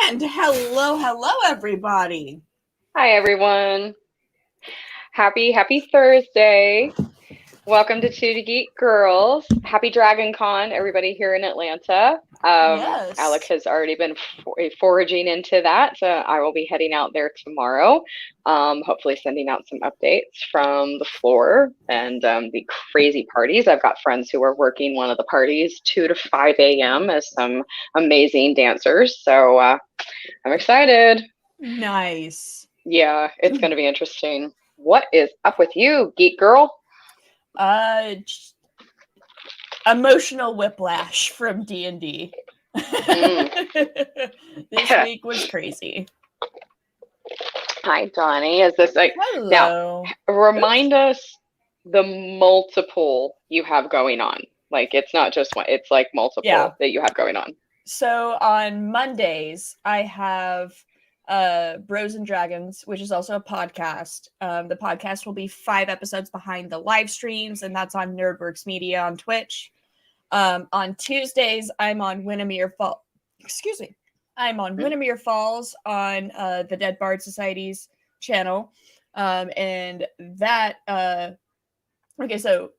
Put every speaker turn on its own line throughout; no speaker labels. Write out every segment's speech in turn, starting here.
And hello, everybody.
Hi, everyone. Happy Thursday. Welcome to Two Geek Girls. Happy Dragon Con, everybody here in Atlanta.
Yes.
Alec has already been foraging into that, so I will be heading out there tomorrow. Hopefully sending out some updates from the floor and the crazy parties. I've got friends who are working one of the parties 2 to 5 a.m. as some amazing dancers, so I'm excited.
Nice.
Yeah, it's going to be interesting. What is up with you, geek girl?
Emotional whiplash from D&D. This week was crazy.
Hi, Donnie. Is this like
Hello?
Now, remind us the multiple you have going on. Like, it's not just one; it's like multiple that you have going on.
So on Mondays, I have Bros and Dragons, which is also a podcast. The podcast will be 5 episodes behind the live streams, and that's on Nerdworks Media on Twitch. On Tuesdays, I'm on Windermere Falls. Excuse me. I'm on Windermere Falls on the Dead Bard Society's channel. And that okay, so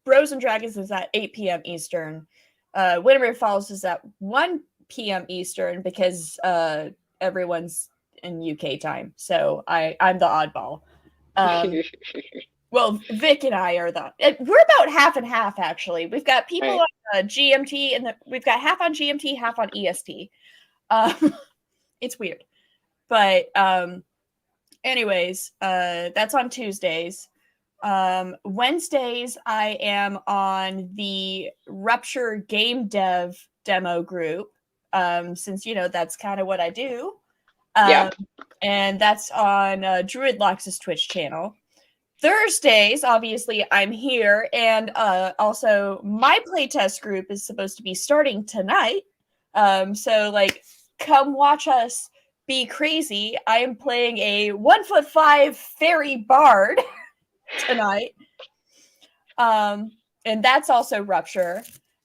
Bros and Dragons is at 8 p.m. Eastern. Windermere Falls is at 1 p.m. Eastern because everyone's in UK time. So I'm the oddball. Well, Vic and I are we're about half and half, actually. We've got people on GMT, and we've got half on GMT, half on EST. It's weird. But anyways, that's on Tuesdays. Wednesdays, I am on the Rupture Game Dev demo group, since, that's kind of what I do. And that's on Druidlox's Twitch channel. Thursdays, obviously, I'm here, and also my playtest group is supposed to be starting tonight. So, come watch us be crazy. I am playing a 1'5" fairy bard tonight. And that's also Rupture.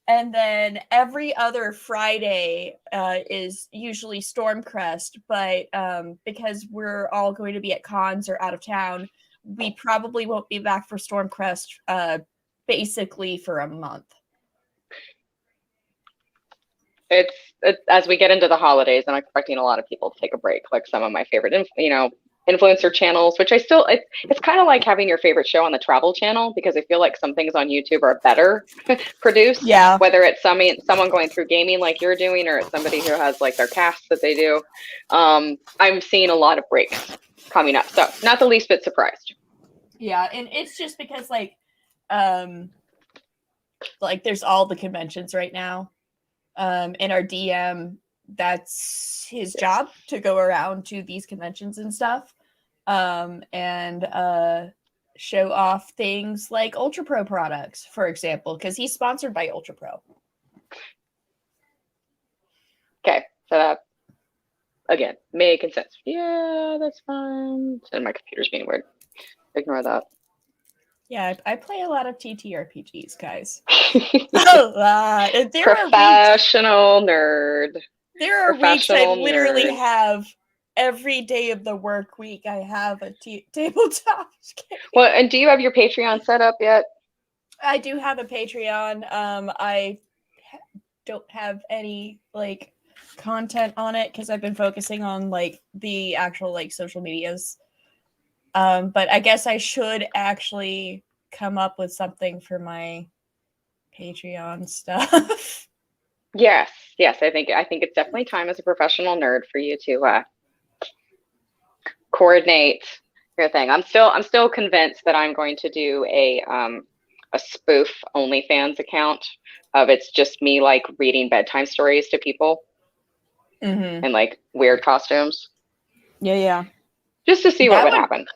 And then every other Friday is usually Stormcrest, but because we're all going to be at cons or out of town, we probably won't be back for Stormcrest basically for a month.
It's as we get into the holidays, I'm expecting a lot of people to take a break, like some of my favorite influencer channels, which it's kind of like having your favorite show on the travel channel, because I feel like some things on YouTube are better produced.
Yeah.
Whether it's someone going through gaming like you're doing, or it's somebody who has like their cast that they do. I'm seeing a lot of breaks coming up, so not the least bit surprised.
Yeah, and it's just because there's all the conventions right now. And our DM, that's his job to go around to these conventions and stuff, and show off things like Ultra Pro products, for example, because he's sponsored by Ultra Pro.
Okay, so that again, making sense. Yeah, that's fine. And my computer's being weird. Ignore that.
Yeah, I play a lot of TTRPGs, guys. A lot.
Professional nerd.
There are weeks I literally have every day of the work week. I have a tabletop game.
Well, and do you have your Patreon set up yet?
I do have a Patreon. I don't have any content on it because I've been focusing on the actual social medias. But I guess I should actually come up with something for my Patreon stuff.
Yes. I think it's definitely time as a professional nerd for you to coordinate your thing. I'm still convinced that I'm going to do a spoof OnlyFans account of it's just me reading bedtime stories to people in weird costumes.
Yeah.
Just to see what would happen.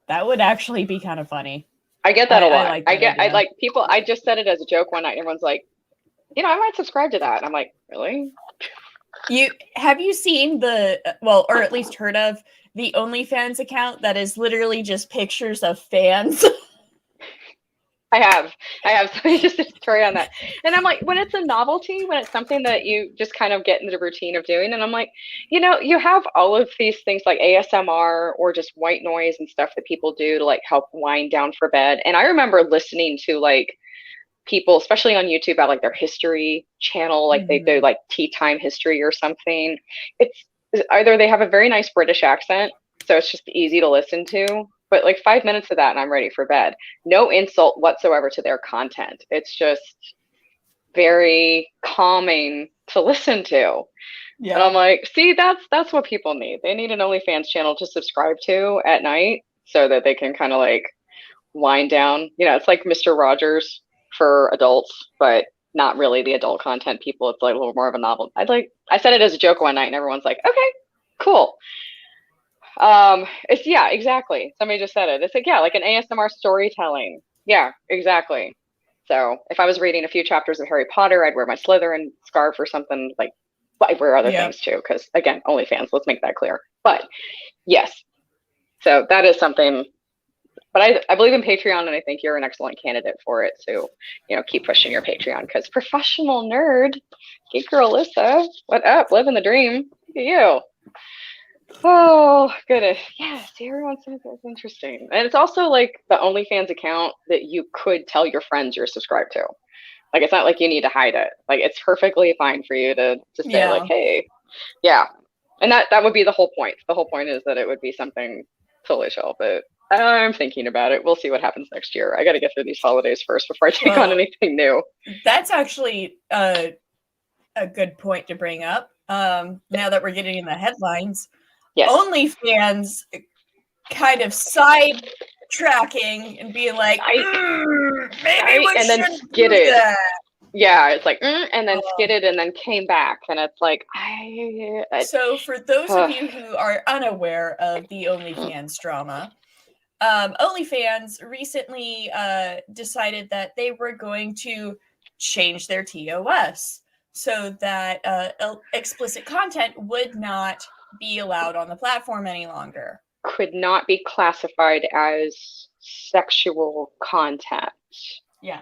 That would actually be kind of funny.
I get that a lot. I like people. I just said it as a joke one night. And everyone's like, I might subscribe to that. And I'm like, really?
Have you seen or at least heard of the OnlyFans account that is literally just pictures of fans?
I have. So just a story on that. And I'm like, when it's a novelty, when it's something that you just kind of get into the routine of doing, and I'm like, you have all of these things like ASMR or just white noise and stuff that people do to like help wind down for bed. And I remember listening to like people, especially on YouTube, about like their history channel, like they do like tea time history or something. It's either they have a very nice British accent, so it's just easy to listen to, but like 5 minutes of that and I'm ready for bed. No insult whatsoever to their content. It's just very calming to listen to.
Yeah.
And I'm like, see, that's what people need. They need an OnlyFans channel to subscribe to at night so that they can kind of like wind down. It's like Mr. Rogers for adults, but not really the adult content people. It's like a little more of a novel. I said it as a joke one night and everyone's like, okay, cool. It's yeah, exactly. Somebody just said it. It's like, yeah, like an ASMR storytelling. Yeah, exactly. So if I was reading a few chapters of Harry Potter, I'd wear my Slytherin scarf or something. Like, I wear other things too, because again, OnlyFans, let's make that clear. But yes, so that is something. But I believe in Patreon, and I think you're an excellent candidate for it. So, keep pushing your Patreon, because professional nerd, geek girl Lyssa, what up? Living the dream. Look at you. Oh, goodness. Yeah, see, everyone says that's interesting. And it's also like the OnlyFans account that you could tell your friends you're subscribed to. Like, it's not like you need to hide it. Like, it's perfectly fine for you to say, like, hey, yeah. And that would be the whole point. The whole point is that it would be something totally chill, but I'm thinking about it. We'll see what happens next year. I got to get through these holidays first before I take on anything new.
That's actually a good point to bring up. Now that we're getting in the headlines, yes. OnlyFans kind of sidetracking and being like, maybe we
and then skidded. That. Yeah, it's like, and then skidded and then came back. And it's like,
So for those of you who are unaware of the OnlyFans drama, OnlyFans recently decided that they were going to change their TOS so that explicit content would not be allowed on the platform any longer.
Could not be classified as sexual content.
Yeah.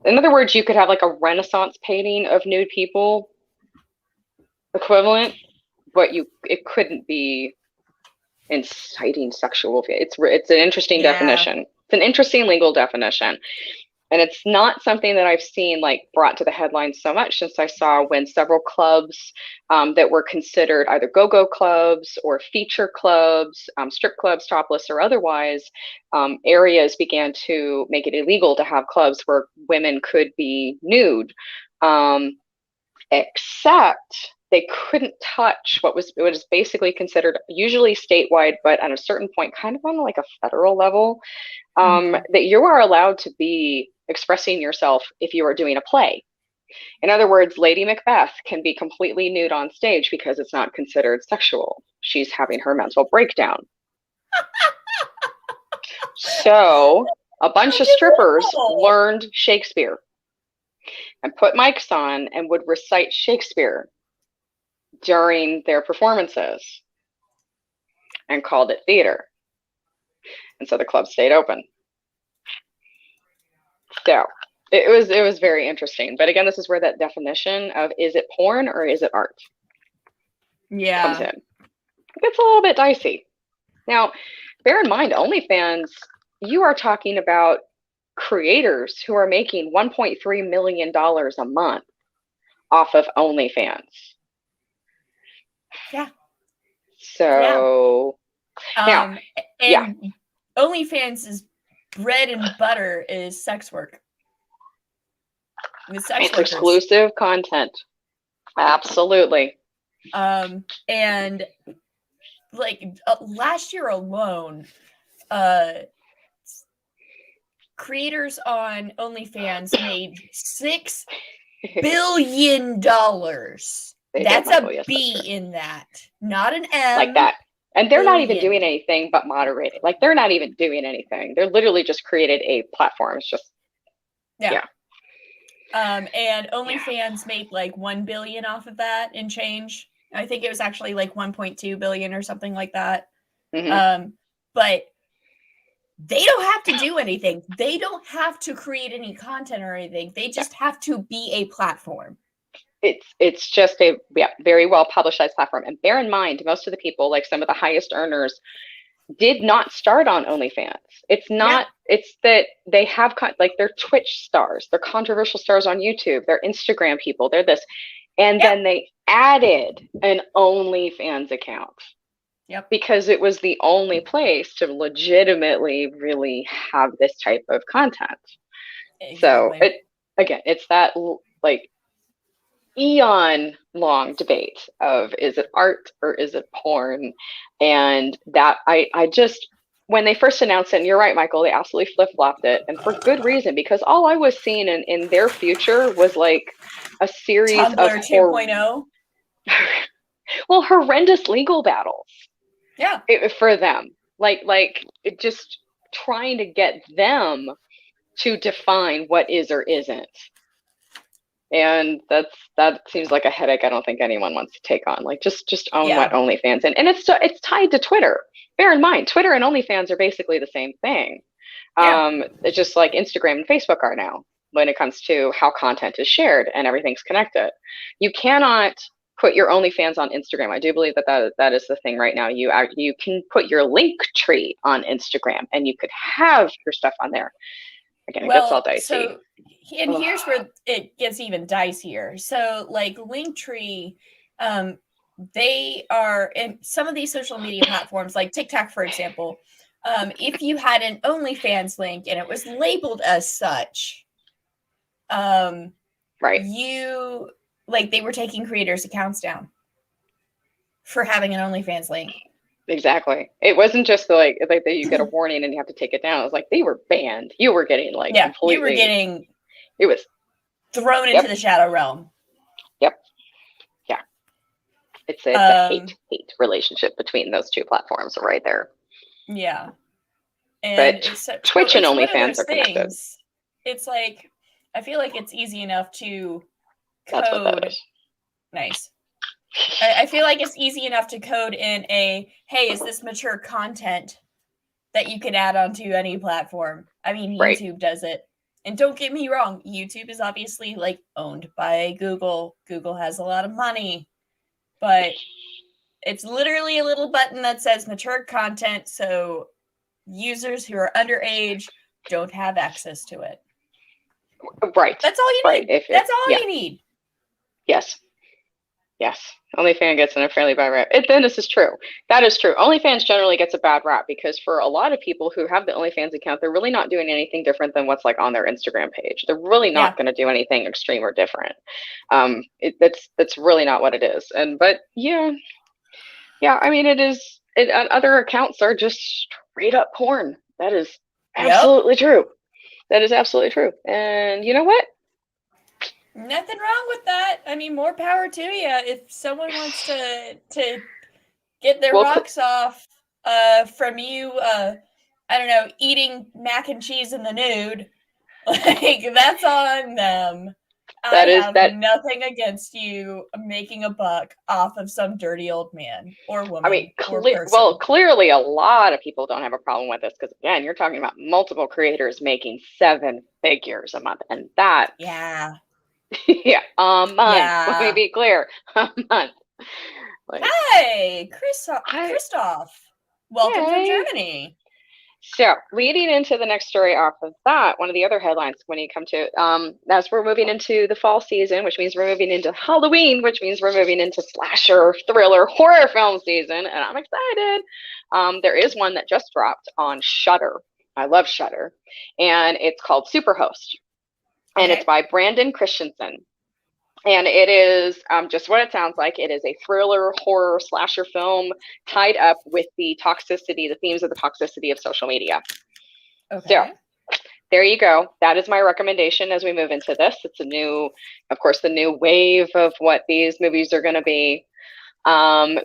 In other words, you could have like a Renaissance painting of nude people equivalent, but it couldn't be inciting sexual. It's an interesting definition. It's an interesting legal definition. And it's not something that I've seen like brought to the headlines so much since I saw when several clubs that were considered either go-go clubs or feature clubs, strip clubs, topless or otherwise, areas began to make it illegal to have clubs where women could be nude, except they couldn't touch what was basically considered usually statewide, but at a certain point, kind of on like a federal level, that you are allowed to be expressing yourself if you are doing a play. In other words, Lady Macbeth can be completely nude on stage because it's not considered sexual. She's having her mental breakdown. So a bunch of strippers learned Shakespeare and put mics on and would recite Shakespeare during their performances and called it theater. And so the club stayed open. So it was very interesting. But again, this is where that definition of is it porn or is it art comes in. It gets a little bit dicey. Now, bear in mind, OnlyFans, you are talking about creators who are making $1.3 million a month off of OnlyFans.
Yeah.
So now,
OnlyFans' bread and butter is sex work.
It's exclusive content. Absolutely.
And like last year alone, creators on OnlyFans made $6 billion. That's a B in that, not an M.
Like that. And they're not even doing anything but moderating. Like they're not even doing anything. They're literally just created a platform. It's just yeah.
And OnlyFans made like 1 billion off of that and change. I think it was actually like 1.2 billion or something like that. But they don't have to do anything. They don't have to create any content or anything. They just have to be a platform.
It's just a very well publicized platform. And bear in mind, most of the people, like some of the highest earners, did not start on OnlyFans. It's not, it's that they have like they're Twitch stars, they're controversial stars on YouTube, they're Instagram people, they're this. And then they added an OnlyFans account.
Yep.
Because it was the only place to legitimately really have this type of content. Exactly. So it's that like eon long debate of, is it art or is it porn? And that I just, when they first announced it, and you're right, Michael, they absolutely flip-flopped it, and for good reason, because all I was seeing in their future was like a series
Tumblr
of
2.0.
Well, horrendous legal battles.
Yeah.
For them, like it just trying to get them to define what is or isn't. And that seems like a headache I don't think anyone wants to take on. Like just own what OnlyFans, and it's tied to Twitter. Bear in mind, Twitter and OnlyFans are basically the same thing. It's just like Instagram and Facebook are now when it comes to how content is shared and everything's connected. You cannot put your OnlyFans on Instagram. I do believe that is the thing right now. You can put your link tree on Instagram, and you could have your stuff on there. Again, it gets all dicey.
So, and here's where it gets even dicier. So, like Linktree, they are in some of these social media platforms, like TikTok, for example. If you had an OnlyFans link and it was labeled as such,
right,
you like they were taking creators' accounts down for having an OnlyFans link.
Exactly. It wasn't just like that you get a warning and you have to take it down. It was like they were banned. You were getting completely.
You were getting.
It was
thrown into the shadow realm.
Yep. Yeah. It's a hate relationship between those two platforms right there.
Yeah. And
but Twitch and OnlyFans are connected.
It's like, I feel like it's easy enough to code.
That's what that is.
Nice. I feel like it's easy enough to code in hey, is this mature content that you can add onto any platform? I mean, YouTube does it. And don't get me wrong, YouTube is obviously like owned by Google. Google has a lot of money, but it's literally a little button that says mature content, so users who are underage don't have access to it.
Right.
That's all you need. That's all you need.
Yes. OnlyFans gets in a fairly bad rap. Then this is true. That is true. OnlyFans generally gets a bad rap because for a lot of people who have the OnlyFans account, they're really not doing anything different than what's like on their Instagram page. They're really not going to do anything extreme or different. That's really not what it is. But I mean, it is. Other accounts are just straight up porn. That is absolutely true. That is absolutely true. And you know what?
Nothing wrong with that. I mean, more power to you. If someone wants to get their rocks off from you, I don't know, eating mac and cheese in the nude, like that's on them. I have nothing against you making a buck off of some dirty old man or woman. I mean,
clearly a lot of people don't have a problem with this because, again, you're talking about multiple creators making 7 figures a month, and that a month. Let me be clear, a month.
Hey, Christoph, welcome from Germany.
So leading into the next story off of that, one of the other headlines when you come to, as we're moving into the fall season, which means we're moving into Halloween, which means we're moving into slasher, thriller, horror film season, and I'm excited. There is one that just dropped on Shudder. I love Shudder, and it's called Superhost, and it's by Brandon Christensen. And it is just what it sounds like. It is a thriller, horror, slasher film tied up with the themes of the toxicity of social media.
Okay.
So there you go. That is my recommendation as we move into this. It's the new wave of what these movies are going to be.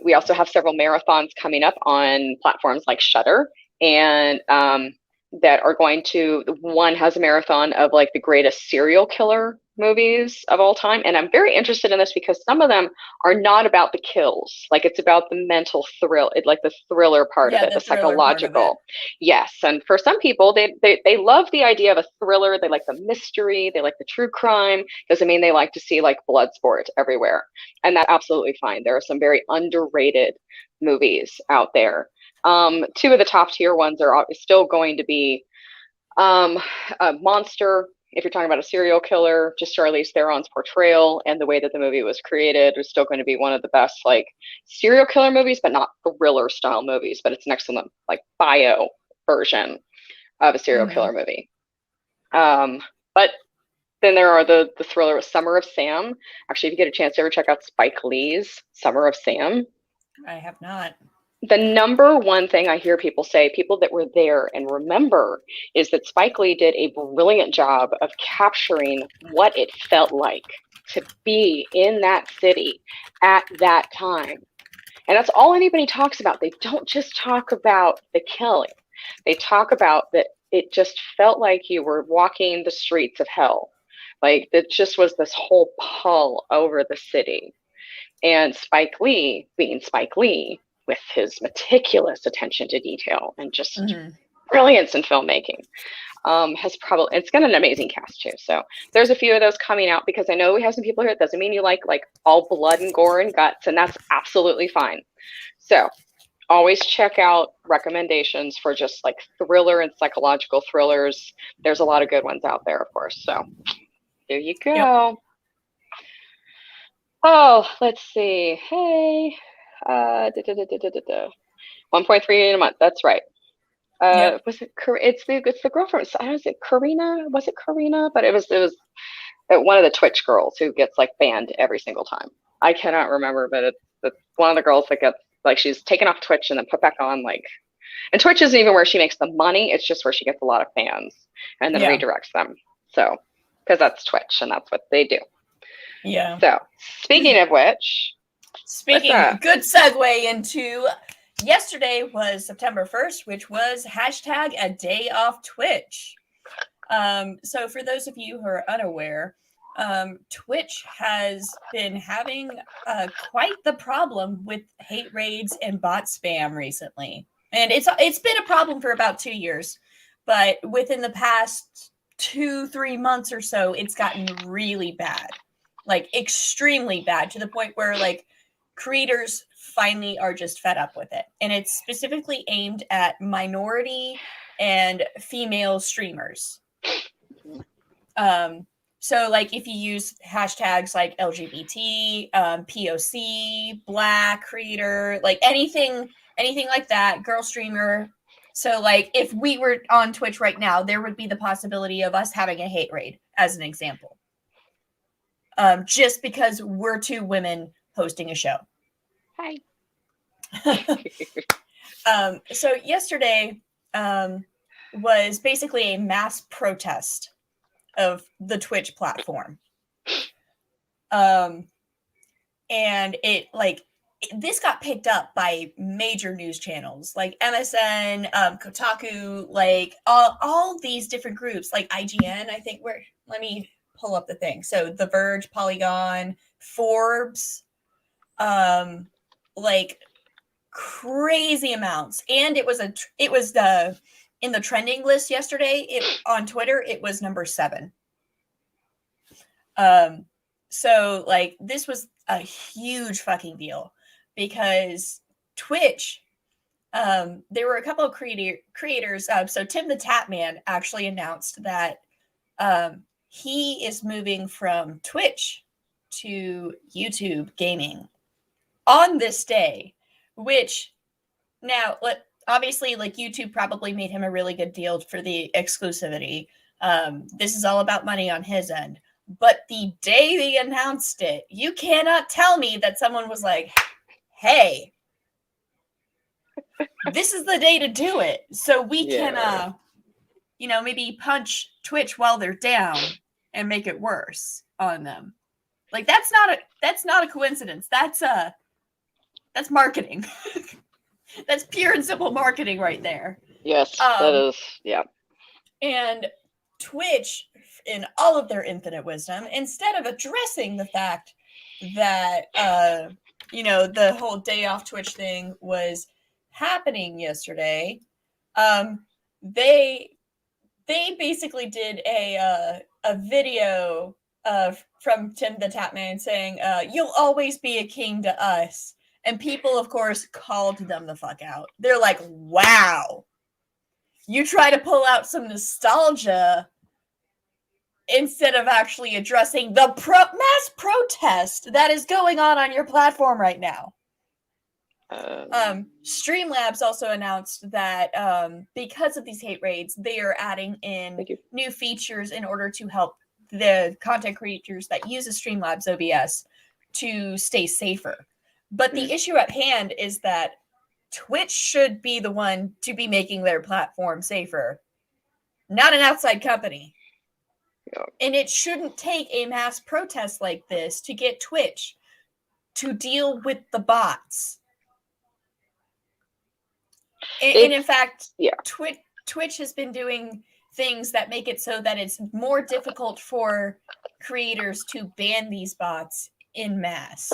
We also have several marathons coming up on platforms like Shudder, and that are going to, one has a marathon of like the greatest serial killer movies of all time. And I'm very interested in this because some of them are not about the kills. Like it's about the mental thrill, like the thriller part of it,
the
the
thriller part of it.
psychological. Yes. And for some people, they love the idea of a thriller. They like the mystery. They like the true crime. Doesn't mean they like to see like blood sport everywhere. And that's absolutely fine. There are some very underrated movies out there. Two of the top tier ones are still going to be a Monster, if you're talking about a serial killer, just Charlize Theron's portrayal and the way that the movie was created is still going to be one of the best like serial killer movies, but not thriller style movies, but it's an excellent like bio version of a serial killer movie. But then there are the thriller Summer of Sam. Actually, if you get a chance to ever check out Spike Lee's Summer of Sam.
I have not.
The number one thing I hear people say, people that were there and remember, is that Spike Lee did a brilliant job of capturing what it felt like to be in that city at that time. And that's all anybody talks about. They don't just talk about the killing. They talk about that it just felt like you were walking the streets of hell. Like it just was this whole pull over the city. And Spike Lee, being Spike Lee, with his meticulous attention to detail and just brilliance in filmmaking, it's got an amazing cast too. So there's a few of those coming out because I know we have some people here. It doesn't mean you like all blood and gore and guts, and that's absolutely fine. So always check out recommendations for just like thriller and psychological thrillers. There's a lot of good ones out there, of course. So there you go. Yep. Oh, let's see. Hey. 1.3 a month. That's right. Was it? It's the girl from. Is it Karina? Was it Karina? But it was one of the Twitch girls who gets like banned every single time. I cannot remember, but it's one of the girls that gets like she's taken off Twitch and then put back on like. And Twitch isn't even where she makes the money. It's just where she gets a lot of fans and then redirects them. So because that's Twitch and that's what they do.
Yeah.
So speaking of which.
Good segue into yesterday was September 1st, which was hashtag a day off Twitch. So for those of you who are unaware, Twitch has been having quite the problem with hate raids and bot spam recently. And it's been a problem for about 2 years, but within the past 2-3 months or so, it's gotten really bad, like extremely bad, to the point where like creators finally are just fed up with it. And it's specifically aimed at minority and female streamers. So like if you use hashtags like LGBT, POC, Black creator, like anything like that, girl streamer. So like if we were on Twitch right now, there would be the possibility of us having a hate raid as an example. Just because we're two women hosting a show.
Hi.
So yesterday was basically a mass protest of the Twitch platform. And this got picked up by major news channels like MSN, Kotaku, like all these different groups, like IGN, I think. Let me pull up the thing. So The Verge, Polygon, Forbes, like crazy amounts. And it was in the trending list yesterday, on Twitter, it was number 7. So like this was a huge fucking deal because Twitch, there were a couple of creators. So Tim the Tatman actually announced that he is moving from Twitch to YouTube gaming on this day, which now obviously like YouTube probably made him a really good deal for the exclusivity. This is all about money on his end. But the day they announced it, you cannot tell me that someone was like, hey, this is the day to do it. So we can, maybe punch Twitch while they're down and make it worse on them. Like that's not a coincidence. That's marketing. That's pure and simple marketing right there.
Yes, that is. Yeah.
And Twitch in all of their infinite wisdom, instead of addressing the fact that, the whole day off Twitch thing was happening yesterday, they basically did a video from Tim the Tapman saying, "You'll always be a king to us." And people, of course, called them the fuck out. They're like, wow. You try to pull out some nostalgia instead of actually addressing the mass protest that is going on your platform right now. Streamlabs also announced that because of these hate raids, they are adding in new features in order to help the content creators that use a Streamlabs OBS to stay safer. But the issue at hand is that Twitch should be the one to be making their platform safer, not an outside company.
Yeah.
And it shouldn't take a mass protest like this to get Twitch to deal with the bots. And in fact, Twitch has been doing things that make it so that it's more difficult for creators to ban these bots in mass.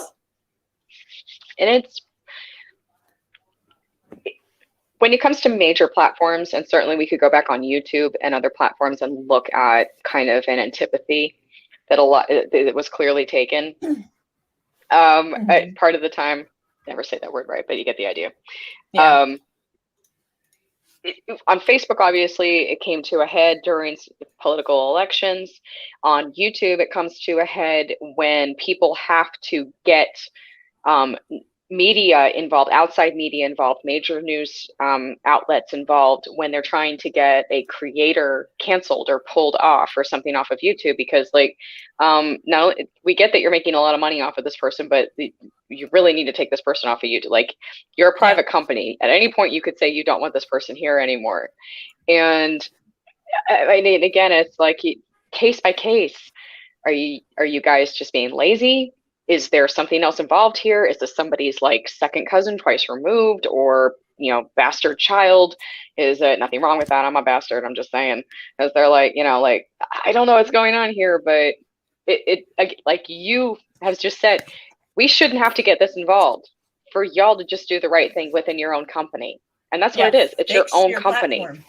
And when it comes to major platforms, and certainly we could go back on YouTube and other platforms and look at kind of an antipathy that it was clearly taken. Part of the time, never say that word right, but you get the idea. Yeah. On Facebook, obviously, it came to a head during political elections. On YouTube, it comes to a head when people have to get media involved, outside media involved, major news outlets involved when they're trying to get a creator canceled or pulled off or something off of YouTube, because now we get that you're making a lot of money off of this person, but you really need to take this person off of YouTube. Like, you're a private company. At any point you could say you don't want this person here anymore. And I mean, again, it's like case by case. Are you guys just being lazy? Is there something else involved here? Is this somebody's like second cousin twice removed, or bastard child? Is nothing wrong with that? I'm a bastard. I'm just saying, because they're like, I don't know what's going on here, but it like you have just said, we shouldn't have to get this involved. For y'all to just do the right thing within your own company, and that's what it is. It's your own company. Platform.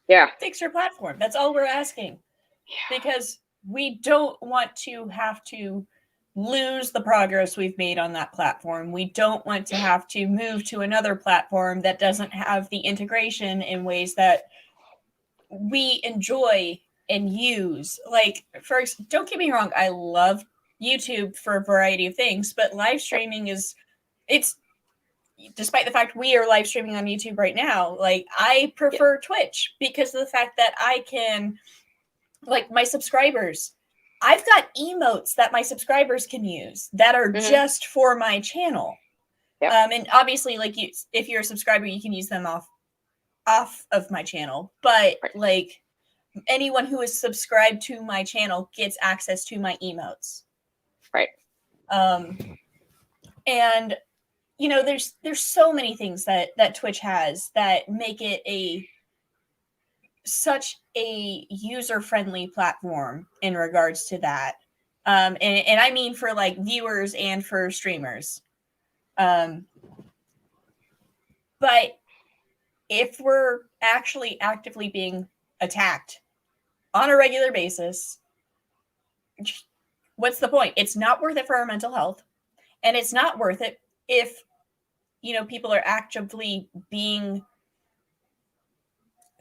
Yeah,
fix your platform. That's all we're asking, because we don't want to have to lose the progress we've made on that platform. We don't want to have to move to another platform that doesn't have the integration in ways that we enjoy and use. Like, first, don't get me wrong, I love YouTube for a variety of things, but live streaming it's despite the fact we are live streaming on YouTube right now, like, I prefer Twitch because of the fact that I can, like, my subscribers, I've got emotes that my subscribers can use that are just for my channel. Yep. And obviously, like, if you're a subscriber, you can use them off of my channel. But like, anyone who is subscribed to my channel gets access to my emotes.
Right.
And there's so many things that Twitch has that make it such a user-friendly platform in regards to that. And I mean for like viewers and for streamers. But if we're actually actively being attacked on a regular basis, what's the point? It's not worth it for our mental health. And it's not worth it if, people are actively being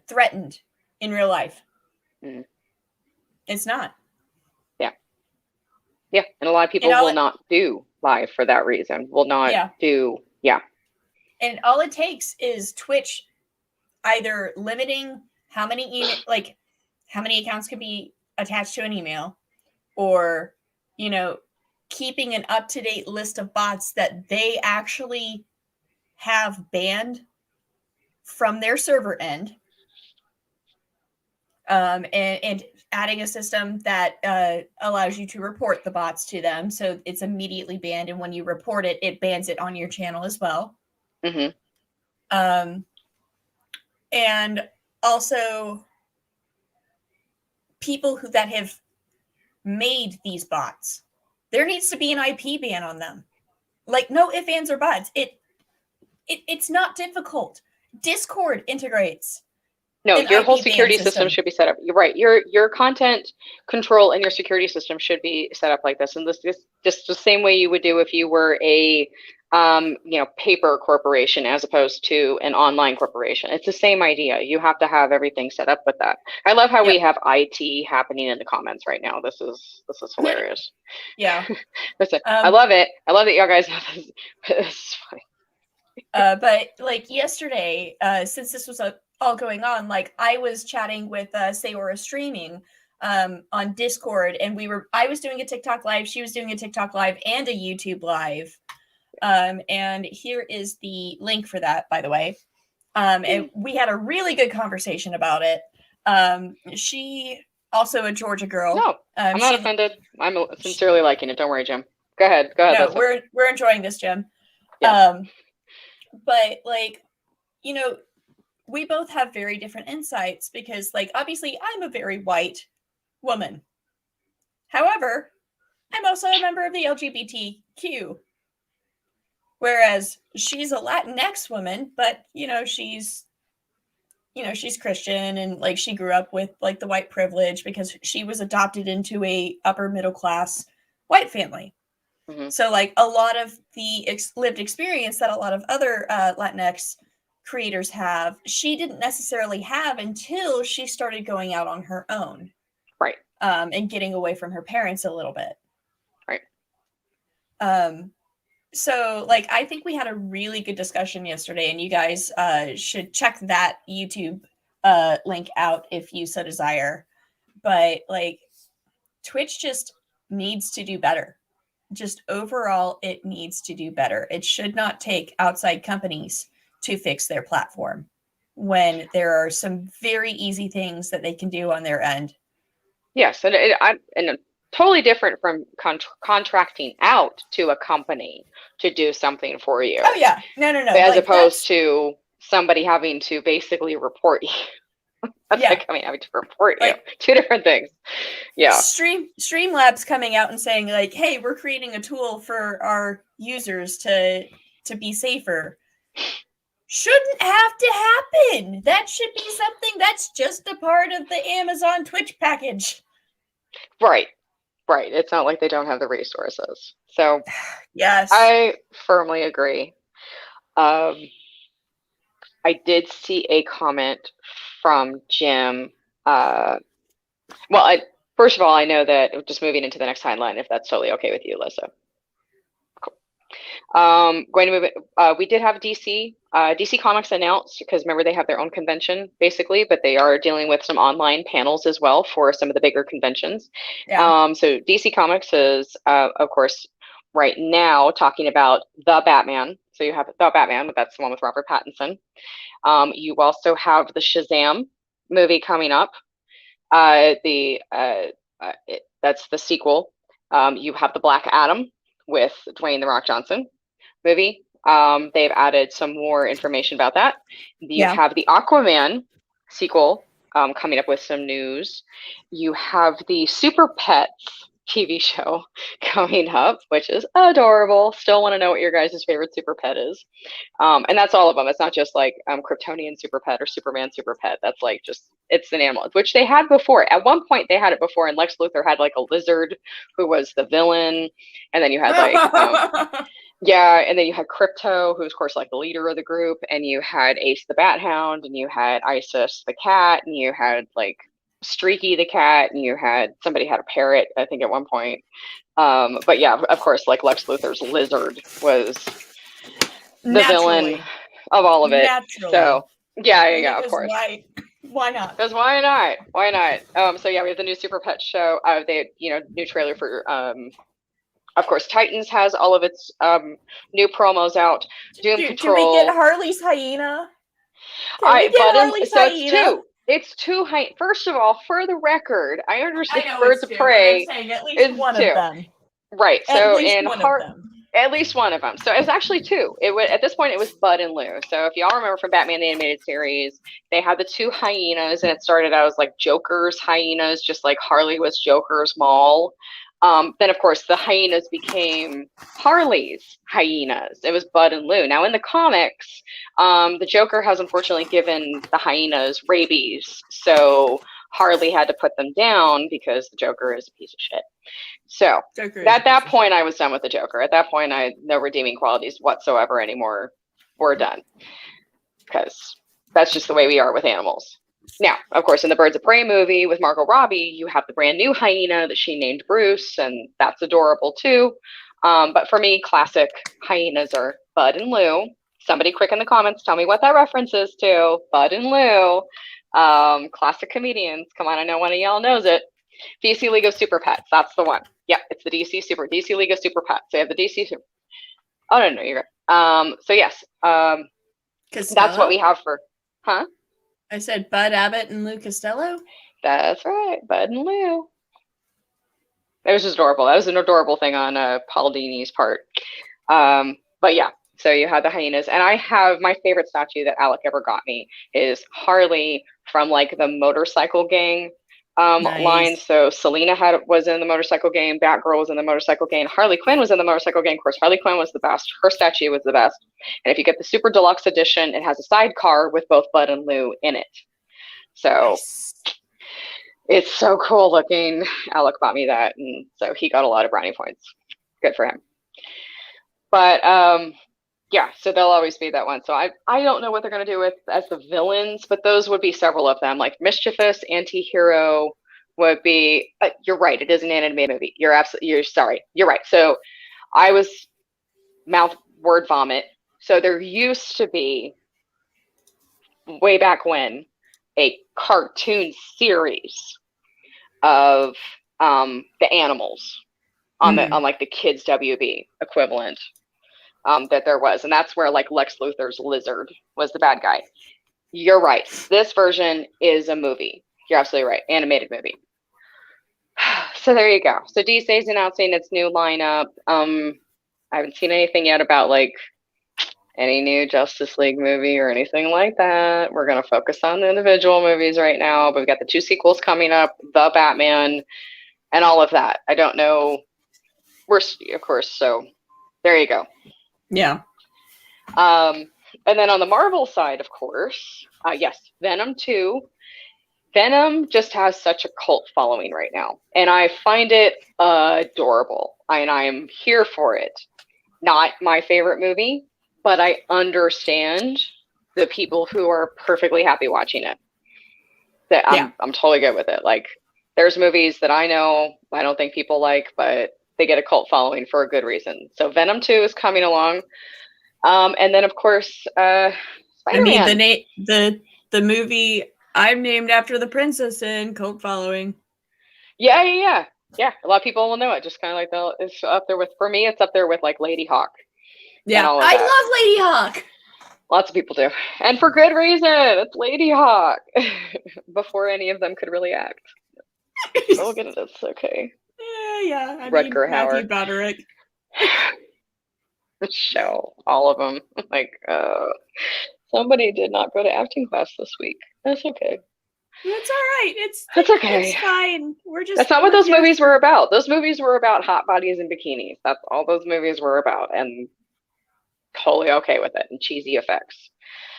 threatened in real life. It's not.
Yeah. And a lot of people will not do live for that reason. Will not do.
And all it takes is Twitch either limiting how many accounts can be attached to an email, or, keeping an up-to-date list of bots that they actually have banned from their server end. And adding a system that allows you to report the bots to them, so it's immediately banned, and when you report it, it bans it on your channel as well. And also people that have made these bots. There needs to be an IP ban on them. Like, no ifs, ands, or buts. It's not difficult. Discord integrates.
No, your whole
IP
security
ban
system should be set up. You're right. Your content control and your security system should be set up like this. And this just the same way you would do if you were a paper corporation as opposed to an online corporation. It's the same idea. You have to have everything set up with that. I love how we have IT happening in the comments right now. This is hilarious.
Yeah.
I love it. I love that y'all guys have this. It's funny.
But like yesterday, since this was all going on, like I was chatting with Sayora Streaming on Discord, and I was doing a TikTok live, she was doing a TikTok live and a YouTube live. And here is the link for that, by the way. And we had a really good conversation about it. She also a Georgia girl.
No, I'm not offended. I'm sincerely liking it. Don't worry, Jim. Go ahead.
No, we're enjoying this, Jim. Yeah. But like, we both have very different insights because, like, obviously I'm a very white woman. However, I'm also a member of the LGBTQ. Whereas she's a Latinx woman, but she's Christian, and like she grew up with like the white privilege because she was adopted into a upper middle class white family. Mm-hmm. So like a lot of the lived experience that a lot of other Latinx creators have, she didn't necessarily have until she started going out on her own.
Right.
And getting away from her parents a little bit.
Right.
So like, I think we had a really good discussion yesterday, and you guys should check that YouTube link out if you so desire. But like, Twitch just needs to do better. Just overall, it needs to do better. It should not take outside companies to fix their platform when there are some very easy things that they can do on their end.
Yes, and totally different from contracting out to a company to do something for you.
Oh yeah, no.
As like, opposed to somebody having to basically report you. That's like having to report you. Two different things. Yeah.
Streamlabs coming out and saying like, "Hey, we're creating a tool for our users to be safer." Shouldn't have to happen. That should be something that's just a part of the Amazon Twitch package.
Right. It's not like they don't have the resources. So
yes,
I firmly agree. I did see a comment from Jim. First of all, I know that just moving into the next timeline, if that's totally okay with you, Lyssa. Cool. Going to move it. We did have DC Comics announced, because remember they have their own convention basically, but they are dealing with some online panels as well for some of the bigger conventions. Yeah. So DC Comics is, of course, right now talking about The Batman. So you have The Batman, but that's the one with Robert Pattinson. You also have the Shazam movie coming up. That's the sequel. You have the Black Adam with Dwayne "The Rock" Johnson movie. They've added some more information about that. You have the Aquaman sequel coming up with some news. You have the Super Pets TV show coming up, which is adorable. Still want to know what your guys' favorite super pet is. And that's all of them. It's not just like Kryptonian super pet or Superman super pet. That's like it's an animal, which they had before. At one point they had it before, and Lex Luthor had like a lizard who was the villain. And then you had like, and then you had Crypto, who's of course like the leader of the group. And you had Ace the Bat Hound, and you had Isis the cat, and you had like Streaky the cat, and somebody had a parrot, I think, at one point. But yeah, of course, like Lex Luthor's lizard was the villain of all of it. Naturally. So yeah, of course.
Why not?
Because why not? So yeah, we have the new Super Pet show. New trailer for of course, Titans has all of its new promos out. Doom Patrol.
Can we get Harley's hyena?
It's two. It's too high. First of all, for the record, I understand Birds of Prey
at least one of them.
Right. So in At least one of them. So it was actually two. At this point, it was Bud and Lou. So if y'all remember from Batman the Animated Series, they had the two hyenas, and it started out as like Joker's hyenas, just like Harley was Joker's mall. Then, of course, the hyenas became Harley's hyenas. It was Bud and Lou. Now, in the comics, the Joker has unfortunately given the hyenas rabies. So Harley had to put them down because the Joker is a piece of shit. So at that point, I was done with the Joker. At that point, I had no redeeming qualities whatsoever anymore. We're done. Because that's just the way we are with animals. Now, of course, in the Birds of Prey movie with Margot Robbie, you have the brand new hyena that she named Bruce, and that's adorable too. But for me, classic hyenas are Bud and Lou. Somebody quick in the comments, tell me what that reference is to. Bud and Lou. Classic comedians. Come on, I know one of y'all knows it. DC League of Super Pets. That's the one. Yep, it's the DC League of Super Pets. They have the DC Super. Oh no, you're good. So yes, that's what we have for. Huh?
I said Bud Abbott and Lou Costello.
That's right, Bud and Lou. It was just adorable. That was an adorable thing on Paul Dini's part. But yeah, so you had the hyenas, and I have my favorite statue that Alec ever got me is Harley from like the Motorcycle Gang line. So Selena was in the Motorcycle Gang, Batgirl was in the Motorcycle Gang, Harley Quinn was in the Motorcycle Gang. Of course, Harley Quinn was the best. Her statue was the best. And if you get the Super Deluxe Edition, it has a sidecar with both Bud and Lou in it. So it's so cool looking. Alec bought me that, and so he got a lot of brownie points. Good for him. But yeah, so they'll always be that one. So I don't know what they're going to do with as the villains, but those would be several of them. Like Mischievous, Anti-Hero would be, you're right, it is an animated movie. You're right. So I was mouth word vomit. So there used to be, way back when, a cartoon series of the animals on like the kids WB equivalent. That there was, and that's where like Lex Luthor's lizard was the bad guy. You're right. This version is a movie. You're absolutely right. Animated movie. So there you go. So DC's announcing its new lineup. I haven't seen anything yet about like any new Justice League movie or anything like that. We're going to focus on the individual movies right now, but we've got the 2 sequels coming up, The Batman, and all of that. I don't know. Of course, so there you go.
Yeah.
And then on the Marvel side, of course, yes, Venom 2. Venom just has such a cult following right now, and I find it adorable, and I'm here for it. Not my favorite movie, but I understand the people who are perfectly happy watching it. I'm totally good with it. Like, there's movies that I know I don't think people like, but they get a cult following for a good reason. So Venom 2 is coming along. And then, of course, Spider-Man.
I mean, the movie I'm named after the princess in, cult following.
Yeah. A lot of people will know it. Just kind of like it's up there with, for me, it's up there with like Lady Hawk.
Yeah, I love Lady Hawk.
Lots of people do. And for good reason. It's Lady Hawk. Before any of them could really act. We'll get it. It's okay.
Yeah.
Rutger Hauer.
Matthew Broderick.
Show all of them. Like, somebody did not go to acting class this week. That's okay.
That's all right.
That's okay.
It's fine. That's
not what those movies were about. Those movies were about hot bodies and bikinis. That's all those movies were about, and totally okay with it. And cheesy effects.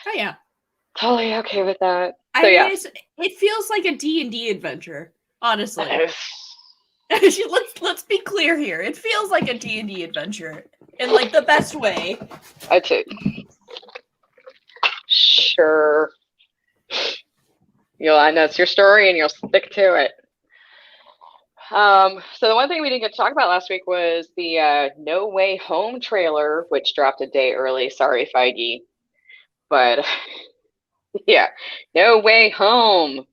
Oh yeah.
Totally okay with that.
It feels like a D&D adventure, honestly. Let's be clear here. It feels like a D&D adventure in like the best way.
I too. Sure. I know it's your story and you'll stick to it. So the one thing we didn't get to talk about last week was the No Way Home trailer, which dropped a day early. Sorry, Feige. But yeah, No Way Home.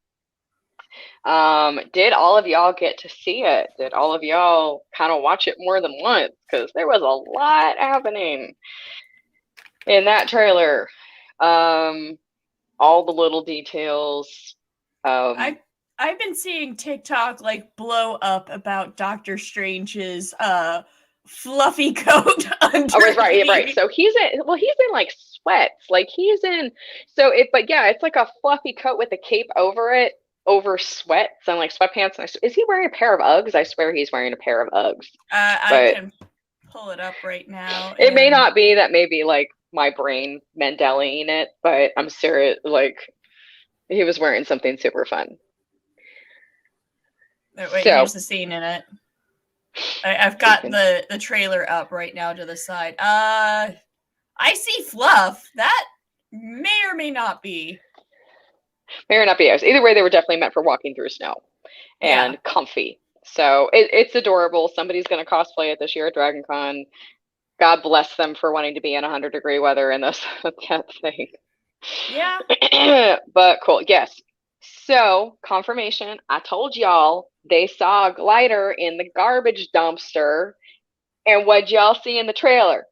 Did all of y'all get to see it? Did all of y'all kind of watch it more than once? Because there was a lot happening in that trailer. All the little details.
I've been seeing TikTok like blow up about Doctor Strange's fluffy coat underneath.
Oh, right. So he's in like sweats. Like he's in, so but yeah, it's like a fluffy coat with a cape over it, over sweats and like sweatpants. And is he wearing a pair of Uggs? I swear he's wearing a pair of Uggs.
I can pull it up right now.
It may not be, that may be like my brain Mandela-ing it, but I'm serious, like he was wearing something super fun.
Wait, here's the scene in it. I've got the trailer up right now to the side. I see fluff. That may or may not be.
May or not be. Either way, they were definitely meant for walking through snow and comfy. So it's adorable. Somebody's going to cosplay it this year at Dragon Con. God bless them for wanting to be in 100-degree weather in this that thing.
Yeah.
But cool. Yes. So confirmation. I told y'all they saw a glider in the garbage dumpster. And what'd y'all see in the trailer?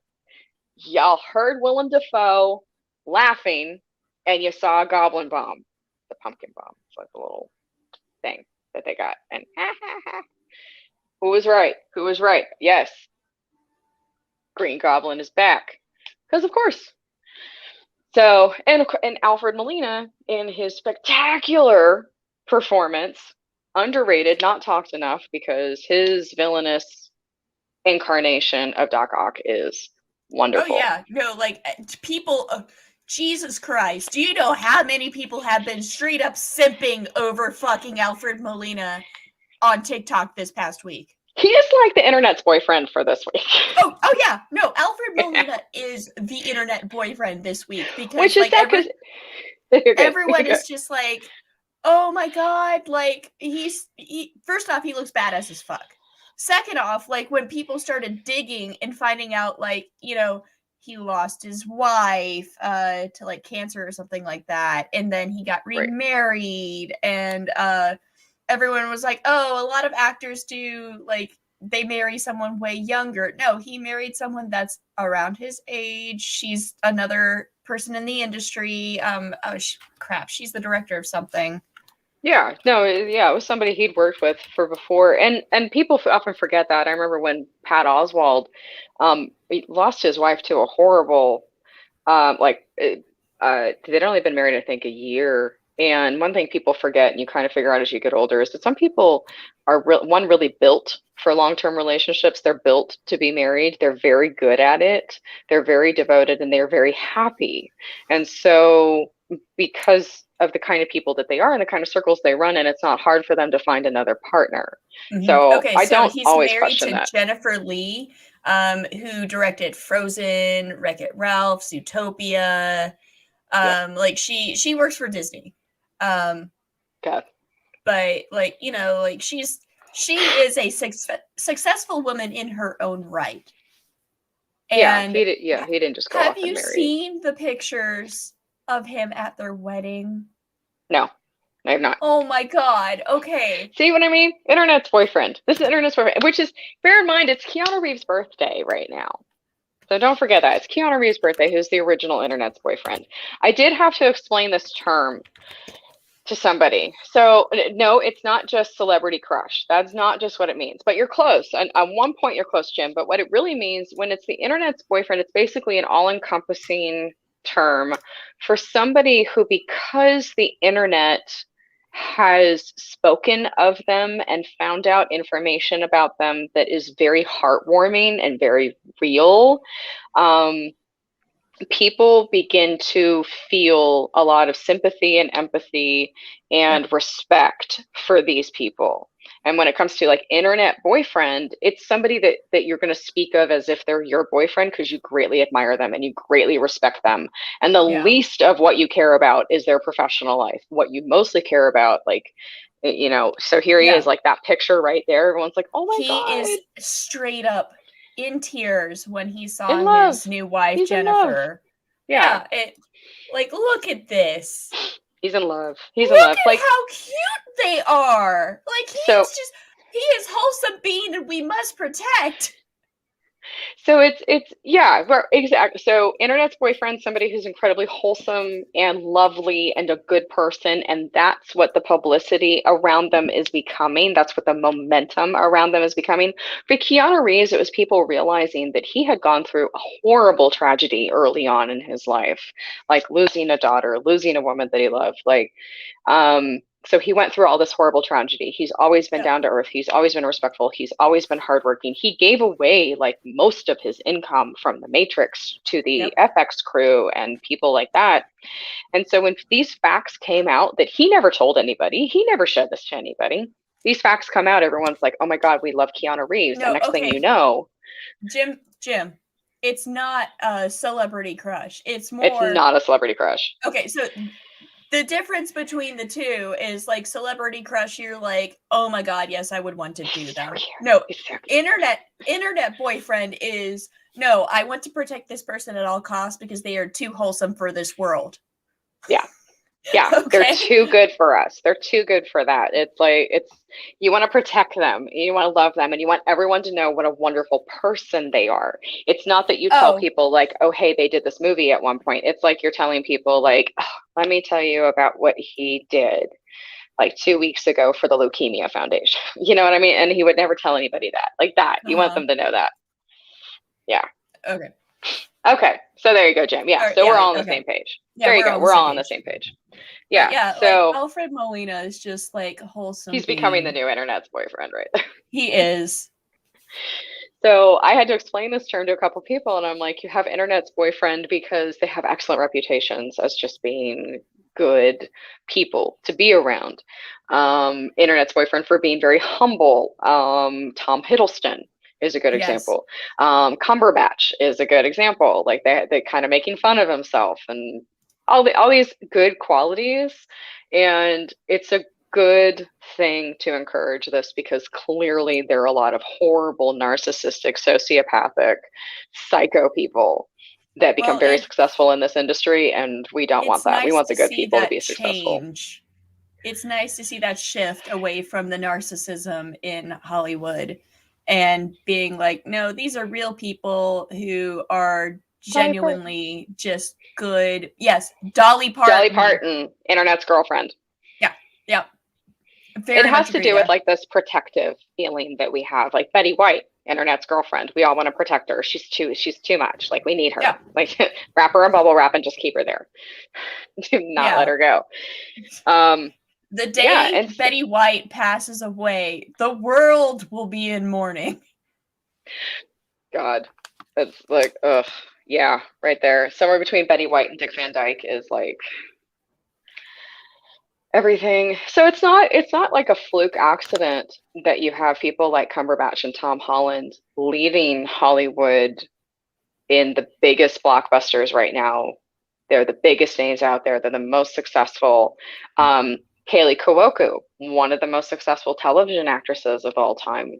Y'all heard Willem Dafoe laughing, and you saw a goblin bomb, the pumpkin bomb. It's like a little thing that they got. And who was right? Who was right? Yes. Green Goblin is back. Because of course. So, and Alfred Molina, in his spectacular performance, underrated, not talked enough, because his villainous incarnation of Doc Ock is wonderful.
Oh yeah, no, like people, Jesus Christ, do you know how many people have been straight up simping over fucking Alfred Molina on TikTok this past week?
He is like the internet's boyfriend for this week.
Oh yeah, no, Alfred Molina is the internet boyfriend this week, because
which is
like everyone is just like, oh my god, like first off, he looks badass as fuck. Second off, like when people started digging and finding out, like, you know, he lost his wife to like cancer or something like that, and then he got remarried, and everyone was like, oh, a lot of actors do, like, they marry someone way younger. No, he married someone that's around his age. She's another person in the industry. She's the director of something.
Yeah, no, yeah, it was somebody he'd worked with for before, and people often forget that. I remember when Pat Oswalt, he lost his wife to a horrible, they'd only been married, I think, a year. And one thing people forget, and you kind of figure out as you get older, is that some people are really built for long-term relationships. They're built to be married. They're very good at it. They're very devoted, and they're very happy. And so, because of the kind of people that they are and the kind of circles they run in, it's not hard for them to find another partner. Mm-hmm. So I don't always question that.
He's married to Jennifer Lee, who directed Frozen, Wreck-It Ralph, Zootopia. Like she works for Disney.
Okay.
But like, you know, like she is a successful woman in her own right. And
he didn't just go off and marry.
Have you seen the pictures of him at their wedding?
No, I have not.
Oh my god. Okay.
See what I mean? Internet's boyfriend. This is internet's boyfriend, which is, bear in mind, it's Keanu Reeves' birthday right now. So don't forget that. It's Keanu Reeves' birthday, who's the original internet's boyfriend. I did have to explain this term to somebody. So no, it's not just celebrity crush. That's not just what it means, but you're close. And at one point you're close, Jim, but what it really means when it's the internet's boyfriend, it's basically an all-encompassing term for somebody who, because the internet has spoken of them and found out information about them that is very heartwarming and very real, people begin to feel a lot of sympathy and empathy and respect for these people. And when it comes to like internet boyfriend, it's somebody that you're going to speak of as if they're your boyfriend because you greatly admire them and you greatly respect them. And the least of what you care about is their professional life. What you mostly care about, like, you know, so here he is, like that picture right there. Everyone's like, oh my God.
He is straight up in tears when he saw his new wife, Jennifer. Yeah. Like, look at this.
He's in love. He's in love.
Look at how cute they are. Like, he is wholesome being and we must protect.
So it's yeah, exactly. So internet's boyfriend, somebody who's incredibly wholesome and lovely and a good person, and that's what the publicity around them is becoming. That's what the momentum around them is becoming. For Keanu Reeves, it was people realizing that he had gone through a horrible tragedy early on in his life, like losing a daughter, losing a woman that he loved, so he went through all this horrible tragedy. He's always been
Yep.
down to earth. He's always been respectful. He's always been hardworking. He gave away like most of his income from the Matrix to the
Yep.
FX crew and people like that. And so when these facts came out that he never told anybody, he never showed this to anybody. These facts come out, everyone's like, oh my God, we love Keanu Reeves.
No,
And next thing
okay.
you know,
Jim, it's not a celebrity crush. It's
it's
more
not a celebrity crush.
okay. So the difference between the two is like celebrity crush, you're like, oh my God, yes, I would want to do them. No, internet boyfriend is no, I want to protect this person at all costs because they are too wholesome for this world.
Yeah. Yeah,
Okay.
they're too good for us. They're too good for that. It's like, you want to protect them, you want to love them, and you want everyone to know what a wonderful person they are. It's not that you tell people like, oh, hey, they did this movie at one point. It's like you're telling people like, oh, let me tell you about what he did like 2 weeks ago for the Leukemia Foundation. You know what I mean? And he would never tell anybody that. Like that. You want them to know that. Yeah.
Okay.
Okay. So there you go, Jim. Yeah. So we're all on the same page.
Yeah,
there you go. We're all on the same page. Yeah.
Yeah,
so
like Alfred Molina is just like wholesome.
He's becoming the new internet's boyfriend, right?
He is.
So I had to explain this term to a couple people, and I'm like, you have internet's boyfriend because they have excellent reputations as just being good people to be around. Internet's boyfriend for being very humble. Tom Hiddleston is a good example. Cumberbatch is a good example. Like they kind of making fun of himself and all these good qualities, and it's a good thing to encourage this because clearly there are a lot of horrible, narcissistic, sociopathic, psycho people that become very successful in this industry, and we don't want that. We want the good people to be successful.
It's nice to see that shift away from the narcissism in Hollywood and being like, no, these are real people who are genuinely just good. Yes, Dolly Parton,
internet's girlfriend.
Yeah.
It has to do with like this protective feeling that we have, like Betty White, internet's girlfriend. We all want to protect her. She's too much. Like we need her. Yeah. Like wrap her in bubble wrap and just keep her there. Do not let her go.
The day Betty White passes away, the world will be in mourning.
God, it's like, ugh. Yeah, right there. Somewhere between Betty White and Dick Van Dyke is like everything. So it's not like a fluke accident that you have people like Cumberbatch and Tom Holland leading Hollywood in the biggest blockbusters right now. They're the biggest names out there. They're the most successful. Kaylee Cuoco, one of the most successful television actresses of all time.